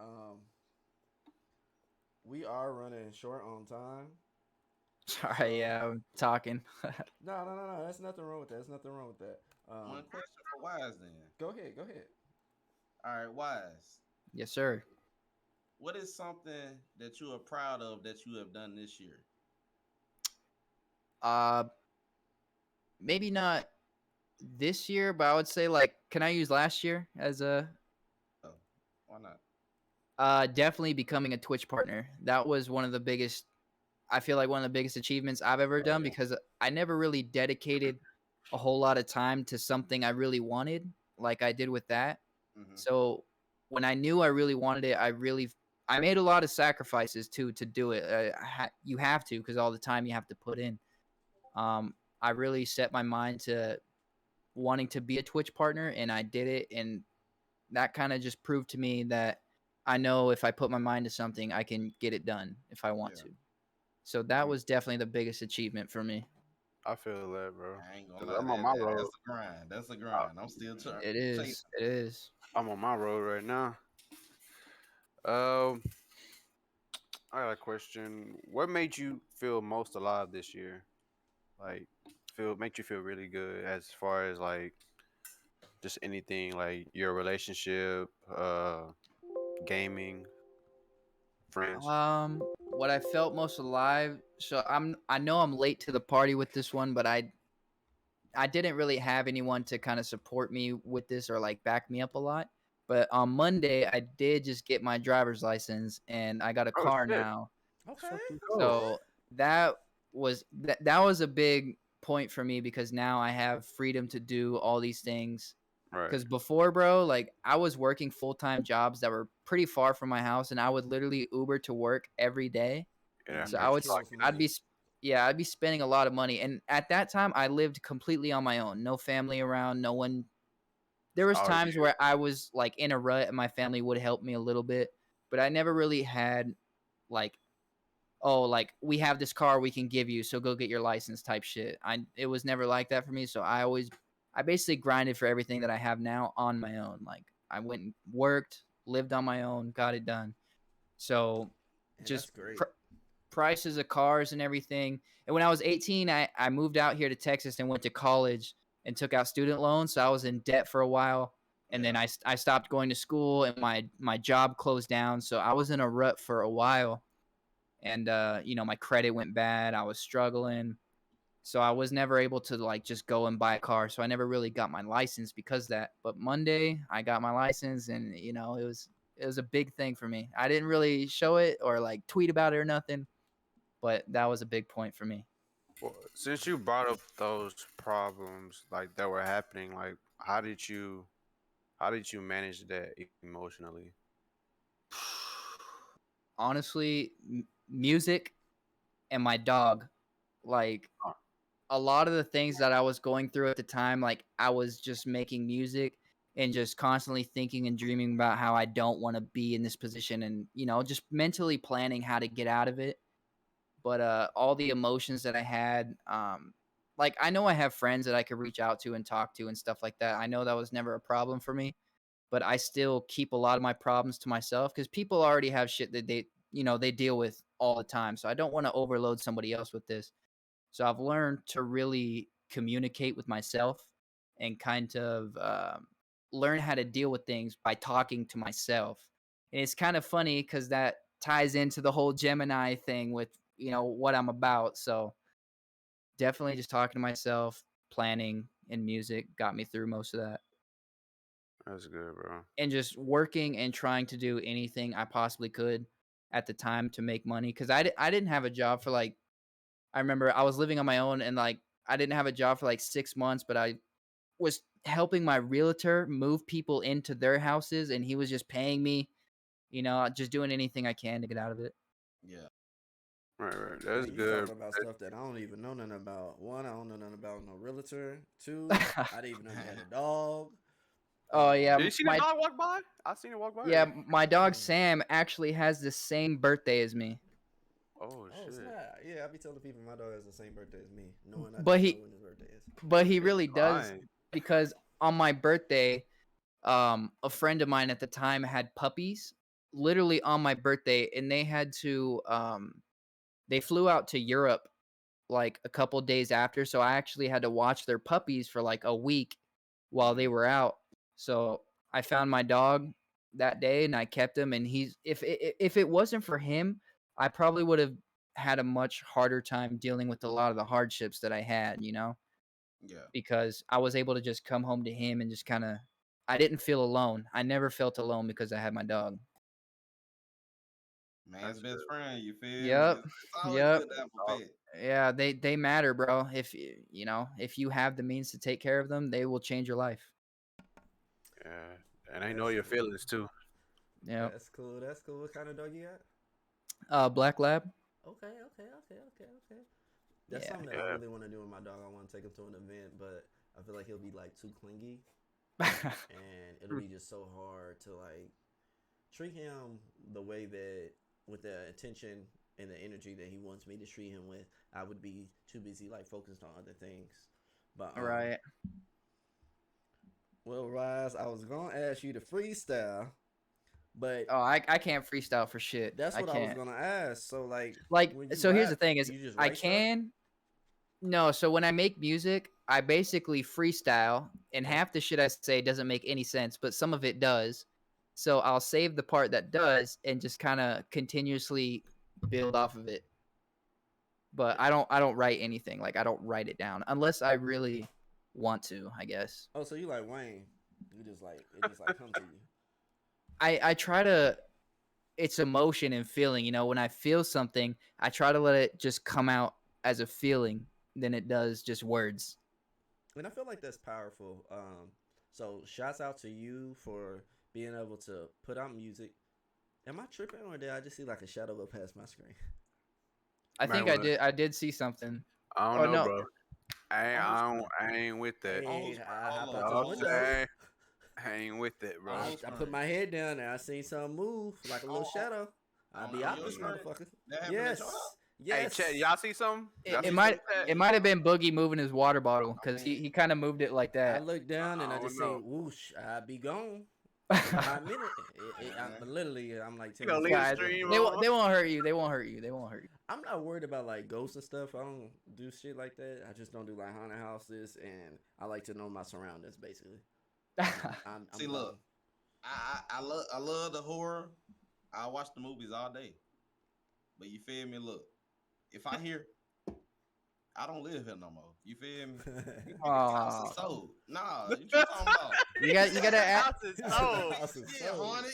we are running short on time. Sorry, So yeah, I'm talking. no, no, no, no. That's nothing wrong with that. There's nothing wrong with that. One question for Wise then. Go ahead. Go ahead. All right, Wise. Yes, sir. What is something that you are proud of that you have done this year? Uh, maybe not this year, but I would say like, can I use last year as a Oh, why not? definitely becoming a Twitch partner. That was one of the biggest. I feel like one of the biggest achievements I've ever Oh done yeah. because I never really dedicated a whole lot of time to something I really wanted, like I did with that. Mm-hmm. So when I knew I really wanted it, I made a lot of sacrifices too to do it. You have to because all the time you have to put in. I really set my mind to wanting to be a Twitch partner, and I did it, and that kind of just proved to me that I know if I put my mind to something, I can get it done if I want Yeah. to. So that was definitely the biggest achievement for me. I feel that, bro. I ain't gonna Cause lie, I'm on my that's road. a grind. That's a I- grind. I'm still It chasing. is. It is. I'm on my road right now. Um, I got a question. What made you feel most alive this year? Like, make you feel really good as far as like just anything, like your relationship, gaming, friends. What I felt most alive. So I know I'm late to the party with this one, but I didn't really have anyone to kind of support me with this or like back me up a lot. But on Monday, I did just get my driver's license and I got a Oh car shit! now. Okay. Fucking Okay. go. So that was a big point for me because now I have freedom to do all these things. Right. Because before, bro, like I was working full-time jobs that were pretty far from my house, and I would literally Uber to work every day. Yeah. So Mm, I that would, kills I'd money. be, yeah, I'd be spending a lot of money. And at that time, I lived completely on my own, no family around, no one. There was Oh times yeah. where I was like in a rut, and my family would help me a little bit, but I never really had like, oh, like we have this car we can give you, so go get your license type shit. It was never like that for me. So I basically grinded for everything that I have now on my own. Like I went and worked, lived on my own, got it done. So And just that's great. prices of cars and everything. And when I was 18, I moved out here to Texas and went to college and took out student loans. So I was in debt for a while. And then Yeah. I stopped going to school and my job closed down. So I was in a rut for a while. And, my credit went bad. I was struggling. So I was never able to like just go and buy a car. So I never really got my license because of that. But Monday I got my license and, it was It was a big thing for me. I didn't really show it or like tweet about it or nothing, but that was a big point for me. Well, since you brought up those problems like that were happening, like how did you manage that emotionally? Honestly, music and my dog, like Huh. a lot of the things that I was going through at the time, like I was just making music and just constantly thinking and dreaming about how I don't want to be in this position and, just mentally planning how to get out of it. But all the emotions that I had, like I know I have friends that I could reach out to and talk to and stuff like that. I know that was never a problem for me, but I still keep a lot of my problems to myself because people already have shit that they deal with all the time. So I don't want to overload somebody else with this. So I've learned to really communicate with myself and kind of learn how to deal with things by talking to myself. And it's kind of funny because that ties into the whole Gemini thing with, what I'm about. So definitely just talking to myself, planning, and music got me through most of that. That's good, bro. And just working and trying to do anything I possibly could at the time to make money. Because I didn't have a job for like, I remember I was living on my own and like I didn't have a job for like 6 months, but I was helping my realtor move people into their houses and he was just paying me, just doing anything I can to get out of it. Yeah. Right. Man, That's you good. talking about stuff that I don't even know nothing about. One, I don't know nothing about no realtor. Two, I didn't even know you had a dog. Oh yeah, Did you see the dog walk by? I seen it walk by. yeah, my dog Sam actually has the same birthday as me. Oh Oh, shit. snap. Yeah, I be telling people my dog has the same birthday as me, knowing I But don't he know when his birthday is. But he really does Fine. because on my birthday, a friend of mine at the time had puppies literally on my birthday and they flew out to Europe like a couple days after, so I actually had to watch their puppies for like a week while they were out. So I found my dog that day and I kept him and if it wasn't for him, I probably would have had a much harder time dealing with a lot of the hardships that I had, Yeah. because I was able to just come home to him and just kind of I didn't feel alone. I never felt alone because I had my dog. Man's best good. friend, you feel me? Yep. It's always Yep. good to have a pet. Yeah, they matter, bro. If you have the means to take care of them, they will change your life. Yeah, and I know your feelings too. Yeah. That's cool. That's cool. What kind of dog you got? Black lab. Okay. That's Yeah. something that I really want to do with my dog. I want to take him to an event, but I feel like he'll be like too clingy, and it'll be just so hard to like treat him the way that with the attention and the energy that he wants me to treat him with. I would be too busy like focused on other things. But Right. well, Rise, I was gonna ask you to freestyle, but Oh, I can't freestyle for shit. that's I what I was can't. gonna ask. So like, Like, when you so here's the rap, thing is you just I write stuff? can. No, so when I make music, I basically freestyle, and half the shit I say doesn't make any sense, but some of it does. So I'll save the part that does and just kind of continuously build off of it. But I don't write anything. Like I don't write it down unless I really want to, I guess. Oh, so you like Wayne? You just like it just like come to you. I try to it's emotion and feeling, when I feel something, I try to let it just come out as a feeling than it does just words. And I feel like that's powerful. So shouts out to you for being able to put out music. Am I tripping or did I just see like a shadow go past my screen? I Man, think I did see something. I Oh don't know, no. bro. I ain't with that. Hey, I hop out Hold the up. window. I ain't with that, bro. I put my head down and I seen something move like a little shadow. I be out this motherfucker. That happened at Yes. your house? Hey, Yes. Chet, y'all see something? Y'all see It might something, it might have been Boogie moving his water bottle because he kind of moved it like I that. looked down and I I just don't know. seen whoosh. I be gone. In a hot minute. I'm like 10 gonna minutes leave the away. stream They won't hurt you. They won't hurt you. They won't hurt you. I'm not worried about like ghosts and stuff. I don't do shit like that. I just don't do like haunted houses, and I like to know my surroundings basically. I'm See, look, I love the horror. I watch the movies all day, but you feel me? Look, if I hear, I don't live here no more. You feel me? House is sold. Nah, you talking about? You gotta ask. House is sold. House is Yeah, sold. haunted.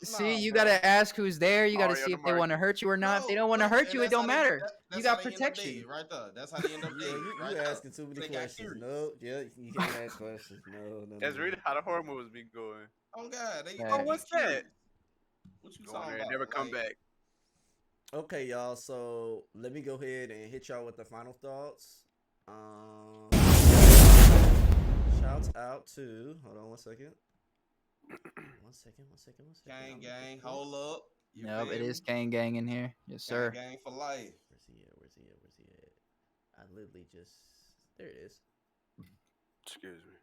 See, Nah, you bro. gotta ask who's there. You gotta Already on see the if they want to market. hurt you or not. If they No, don't want to look, hurt and you, it that's how don't they matter. You that's how got they end up protection. dead right there. That's how they end up Yeah, dead you right there. asking too many They got questions. curious. No, yeah, you can't ask questions. No. That's really how the horror movies be going. Oh God, they Hey. Oh, get what's curious. that? What you Go in talking there and about? never come Like, back. Okay, y'all. So let me go ahead and hit y'all with the final thoughts. Shouts out to. Hold on one second. One second. gang, hold up. You Nope, feel it is me? Kane Gang in here. Yes, sir. Gang for life. Where's he at? I literally just. There it is. Excuse me.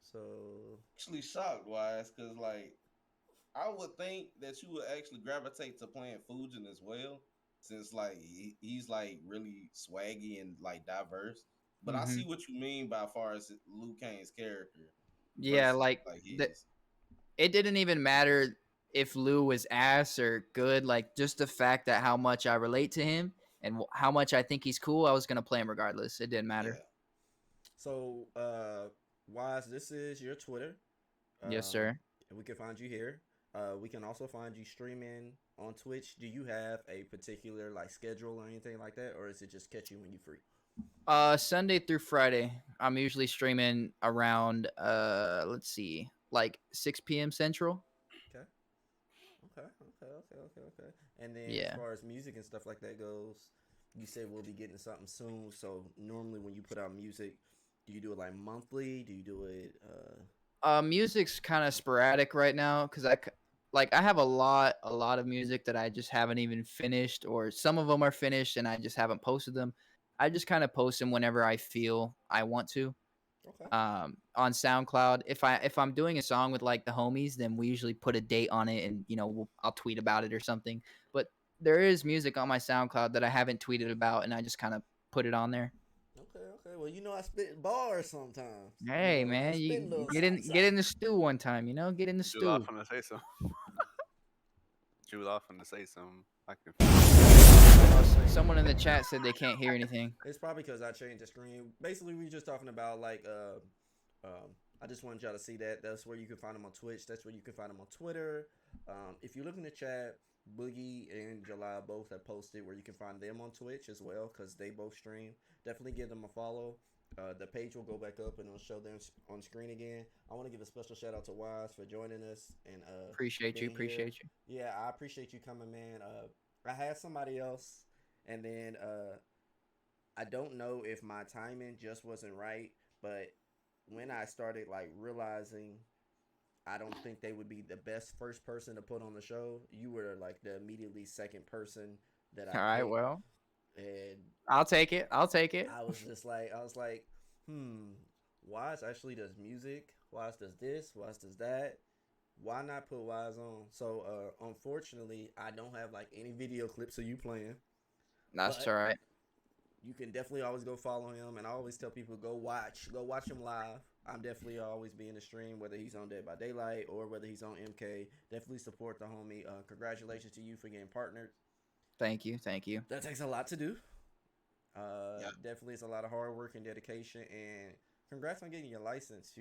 So. Actually shocked, Wise, because like I would think that you would actually gravitate to playing Fujin as well, since like he's like really swaggy and like diverse. But I Mhm. see what you mean by far as Liu Kang's character. Yeah, Versus, like his. it didn't even matter if Lou was ass or good. Like just the fact that how much I relate to him and how much I think he's cool, I was gonna play him regardless. It didn't matter. Yeah. So, Wise, this is your Twitter. Yes, sir. We can find you here. We can also find you streaming on Twitch. Do you have a particular like schedule or anything like that, or is it just catch you when you free? Sunday through Friday, I'm usually streaming around let's see, like 6 p.m. Central. Okay. And then as Yeah. far as music and stuff like that goes, you say we'll be getting something soon. So normally when you put out music, do you do it like monthly? Do you do it? Music's kind of sporadic right now because I have a lot of music that I just haven't even finished, or some of them are finished and I just haven't posted them. I just kind of post them whenever I feel I want to. Okay. On SoundCloud, if I'm doing a song with like the homies, then we usually put a date on it, and I'll tweet about it or something. But there is music on my SoundCloud that I haven't tweeted about, and I just kind of put it on there. Okay. Well, I spit bars sometimes. Hey I man, spit you little get in the stew one time, get in the July stew. finna say something. July finna say something. I can. Someone in the chat said they can't hear anything. It's probably because I changed the screen. Basically, we just talking about like I just wanted y'all to see that. That's where you can find them on Twitch. That's where you can find them on Twitter. If you look in the chat, Boogie and July both have posted where you can find them on Twitch as well because they both stream. Definitely give them a follow. The page will go back up and it'll show them on screen again. I want to give a special shout out to Wise for joining us and Appreciate you. Yeah, I appreciate you coming, man. I had somebody else, and then I don't know if my timing just wasn't right, but when I started like realizing I don't think they would be the best first person to put on the show, you were like the immediately second person that I All right, picked. well, And I'll take it. I was like, Wise actually does music. Wise does this. Wise does that. Why not put Wise on? So, unfortunately, I don't have like any video clips of you playing. That's But all right. you can definitely always go follow him, and I always tell people go watch him live. I'm definitely always be in the stream, whether he's on Dead by Daylight or whether he's on MK. Definitely support the homie. Congratulations to you for getting partnered. Thank you. That takes a lot to do. Yeah. Definitely it's a lot of hard work and dedication, and congrats on getting your license. I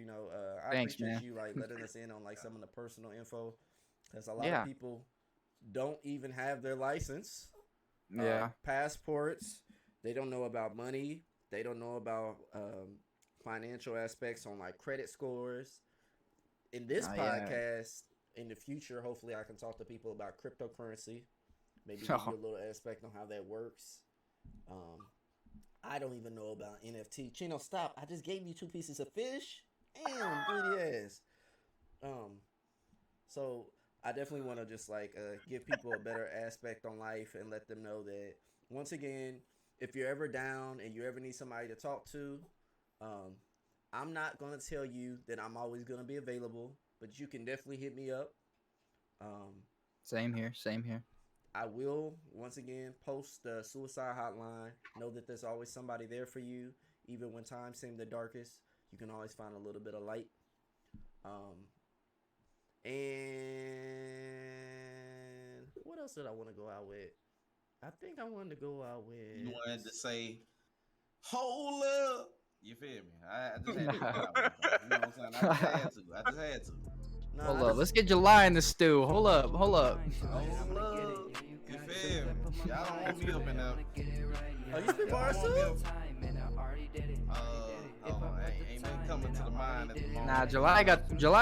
Thanks, appreciate man. you like letting us in on like some of the personal info, because a lot Yeah. of people don't even have their license. Yeah. Passports. They don't know about money. They don't know about financial aspects on like credit scores. In this podcast, in the future, hopefully I can talk to people about cryptocurrency. Maybe give you a little aspect on how that works. I don't even know about NFT. Chino, stop. I just gave you 2 pieces of fish. Damn, greedy ass. So I definitely want to just like give people a better aspect on life and let them know that once again, if you're ever down and you ever need somebody to talk to, I'm not gonna tell you that I'm always gonna be available, but you can definitely hit me up. Same here. I will once again post the suicide hotline. Know that there's always somebody there for you, even when times seem the darkest. You can always find a little bit of light. And what else did I want to go out with? I think I wanted to go out with. You wanted to say, "Hold up." You feel me? I just had to. You know what I'm saying? I just had to. Nah, Hold I up, just- let's get July in the stew. Hold up. Hold up. You feel me? Y'all don't want me up in there. Oh, you spit bars Y'all want me too? up. Ain't nothing coming to the mind at the moment. Nah, July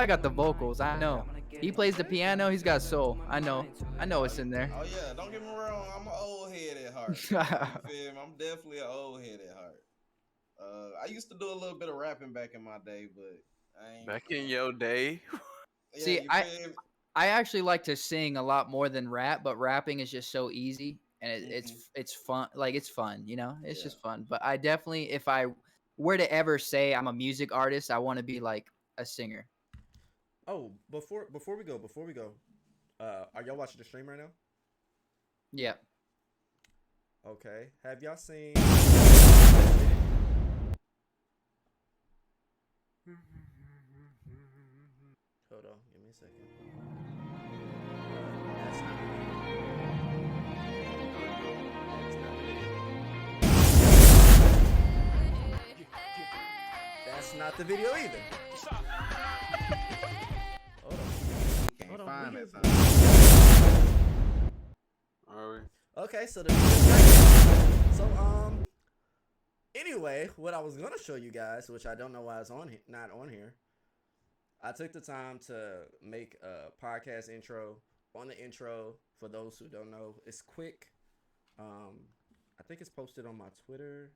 got the vocals. I know. He plays the piano. He's got soul. I know it's in there. Oh yeah, don't get me wrong. I'm an old head at heart. You feel me? I'm definitely an old head at heart. I used to do a little bit of rapping back in my day, but I ain't. Back in your day. Yeah, See, you feel me? I actually like to sing a lot more than rap, but rapping is just so easy and it's fun. Like it's fun, you know. It's just fun. But I definitely, if I were to ever say I'm a music artist, I want to be like a singer. Oh, before we go, are y'all watching the stream right now? Yeah. Okay. Have y'all seen? Hold on, give me a second. That's not the video. That's not the video either. Hold on. Can't Hold on, find we that can- time. Are we? Okay, so the video's right here. So anyway, what I was gonna show you guys, which I don't know why it's not on here. I took the time to make a podcast intro. On the intro, for those who don't know, it's quick. I think it's posted on my Twitter.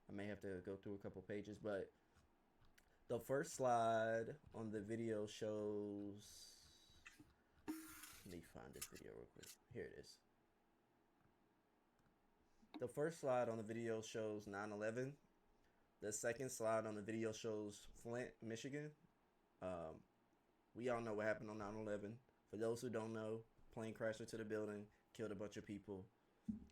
I may have to go through a couple pages, but the first slide on the video shows. Let me find this video real quick. Here it is. The first slide on the video shows 9/11. The second slide on the video shows Flint, Michigan. We all know what happened on 9/11. For those who don't know, plane crashed into the building, killed a bunch of people.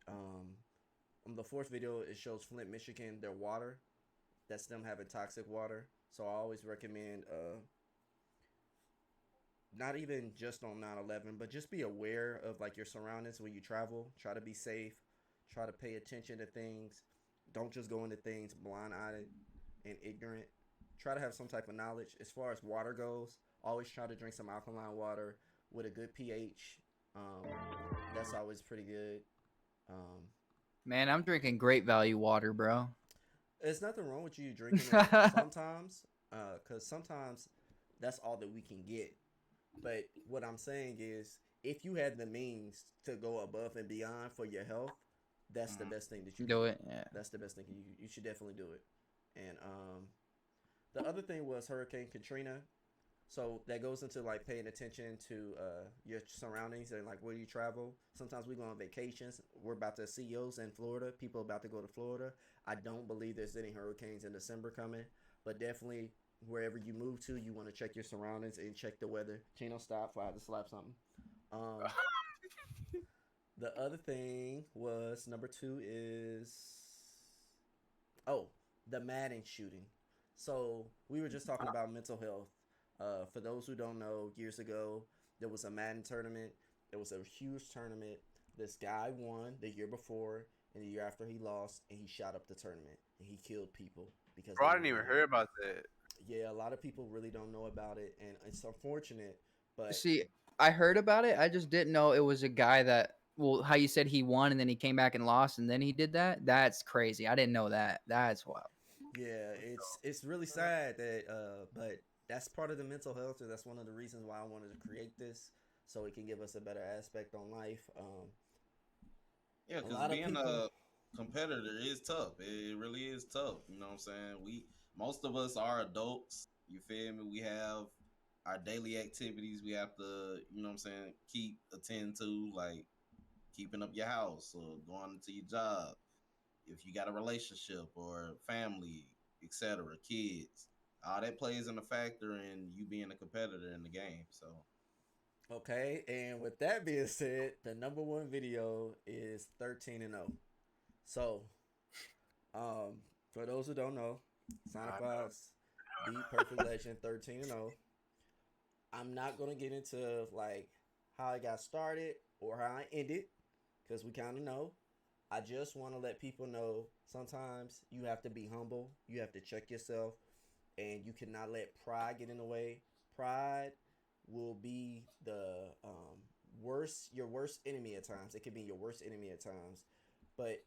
On the fourth video, it shows Flint, Michigan, their water. That's them having toxic water. So I always recommend, not even just on 9/11, but just be aware of like your surroundings when you travel. Try to be safe. Try to pay attention to things. Don't just go into things blind-eyed and ignorant. Try to have some type of knowledge. As far as water goes, always try to drink some alkaline water with a good pH. That's always pretty good. Man, I'm drinking Great Value water, bro. There's nothing wrong with you drinking it sometimes, because sometimes that's all that we can get. But what I'm saying is, if you had the means to go above and beyond for your health, that's the best thing that you Do it. Yeah. That's the best thing you should definitely do it. And the other thing was Hurricane Katrina. So that goes into like paying attention to your surroundings and like where you travel. Sometimes we go on vacations. We're about to see CEOs in Florida. People about to go to Florida. I don't believe there's any hurricanes in December coming, but definitely wherever you move to, you want to check your surroundings and check the weather. Chino, stop! I had to slap something. The other thing was number 2 is the Madden shooting. So we were just talking about mental health. For those who don't know, years ago there was a Madden tournament. It was a huge tournament. This guy won the year before, and the year after he lost, and he shot up the tournament and he killed people because. Bro, I didn't even hear about that. Yeah, a lot of people really don't know about it, and it's unfortunate. But See, I heard about it. I just didn't know it was a guy that. Well, how you said he won and then he came back and lost and then he did that? That's crazy. I didn't know that. That's wild. yeah, it's really sad that but that's part of the mental health, and that's one of the reasons why I wanted to create this, so it can give us a better aspect on life. Yeah, because being a competitor is tough. It really is tough. You know what I'm saying? Most of us are adults. You feel me? We have our daily activities we have to, you know what I'm saying, attend to, like keeping up your house or going to your job. If you got a relationship or family, etc., kids, all that plays in a factor in you being a competitor in the game. So okay, and with that being said, the number 1 video is 13-0. So, for those who don't know, Sonic Fox beat Perfect Legend 13-0. I'm not gonna get into like how I got started or how I ended, because we kind of know. I just want to let people know sometimes you have to be humble. You have to check yourself, and you cannot let pride get in the way. Pride will be the your worst enemy at times. It can be your worst enemy at times, but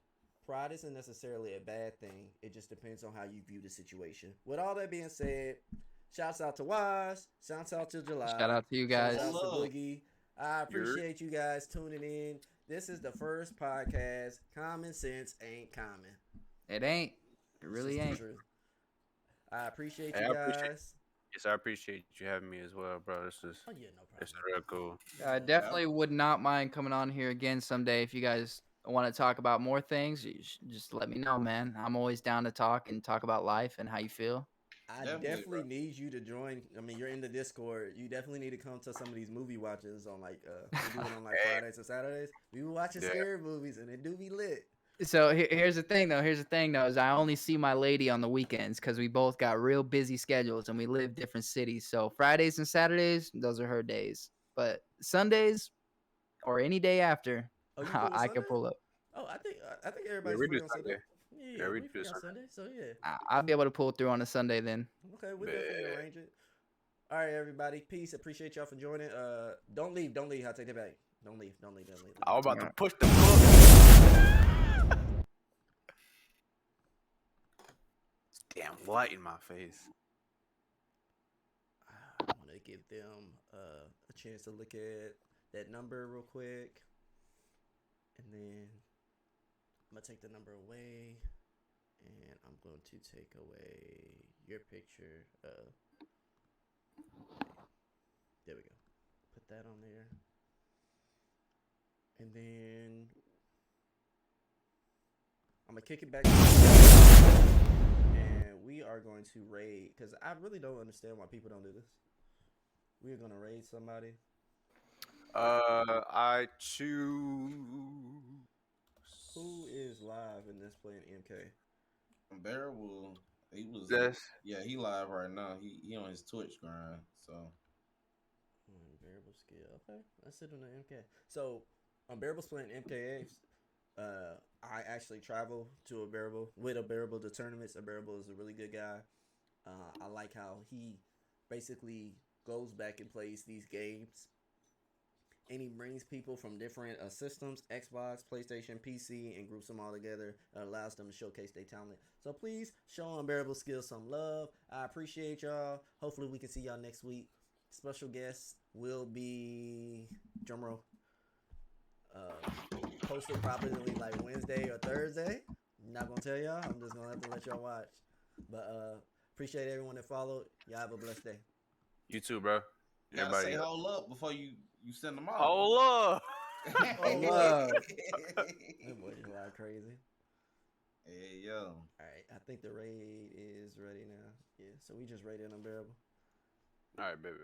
pride isn't necessarily a bad thing. It just depends on how you view the situation. With all that being said, shouts out to Wise, shouts out to July, Shout out to you shouts guys. out to Love. Boogie. I appreciate you guys tuning in. This is the first podcast. Common sense ain't common. It ain't. It It's really just the ain't. truth. I appreciate Hey, you I appreciate. guys. Yes, I appreciate you having me as well, bro. Oh yeah, no This is problem. real cool. I definitely would not mind coming on here again someday if you guys want to talk about more things. Just let me know, man. I'm always down to talk and talk about life and how you feel. I Definitely, definitely bro. need you to join. I mean, you're in the Discord. You definitely need to come to some of these movie watches on like we do it on like Hey. Fridays and Saturdays. We be watching Yeah. scary movies and it do be lit. So here's the thing, though. Is I only see my lady on the weekends because we both got real busy schedules and we live different cities. So Fridays and Saturdays, those are her days. But Sundays or any day after, Oh, you cool on I Sunday? can pull up. Oh, I think Yeah, everybody's we do free on Sunday. Sunday. Yeah, Yeah, we we do free on Sunday. Sunday. So yeah, I'll be able to pull through on a Sunday then. okay, we'll definitely Bet. arrange it. All right, everybody, peace. Appreciate y'all for joining. Don't leave. I take that back. Don't leave. I was about to Alright. push the book. Damn light in my face. I want to give them a chance to look at that number real quick, and then I'm gonna take the number away, and I'm going to take away your picture. There we go. Put that on there, and then I'm gonna kick it back. And we are going to raid because I really don't understand why people don't do this. We are gonna raid somebody. I choose. Who is live in this playing MK? Unbearable. He was. This? Yeah, he live right now. He on his Twitch grind. So Unbearable skill. Okay, let's sit on the MK. So Unbearable's playing MKA. I actually travel to Unbearable with Unbearable to tournaments. Unbearable is a really good guy. I like how he basically goes back and plays these games, and he brings people from different systems, Xbox, PlayStation, PC, and groups them all together and allows them to showcase their talent. So please show Unbearable Skills some love. I appreciate y'all. Hopefully we can see y'all next week. Special guest will be drumroll. Posted probably like Wednesday or Thursday. I'm not gonna tell y'all. I'm just gonna have to let y'all watch. But appreciate everyone that followed. Y'all have a blessed day. You too, bro. you gotta Everybody say else. hold up before you send them out. Hold up. Hold up. That boy just like crazy. Hey yo. All right, I think the raid is ready now. Yeah, so we just raided Unbearable. All right, baby.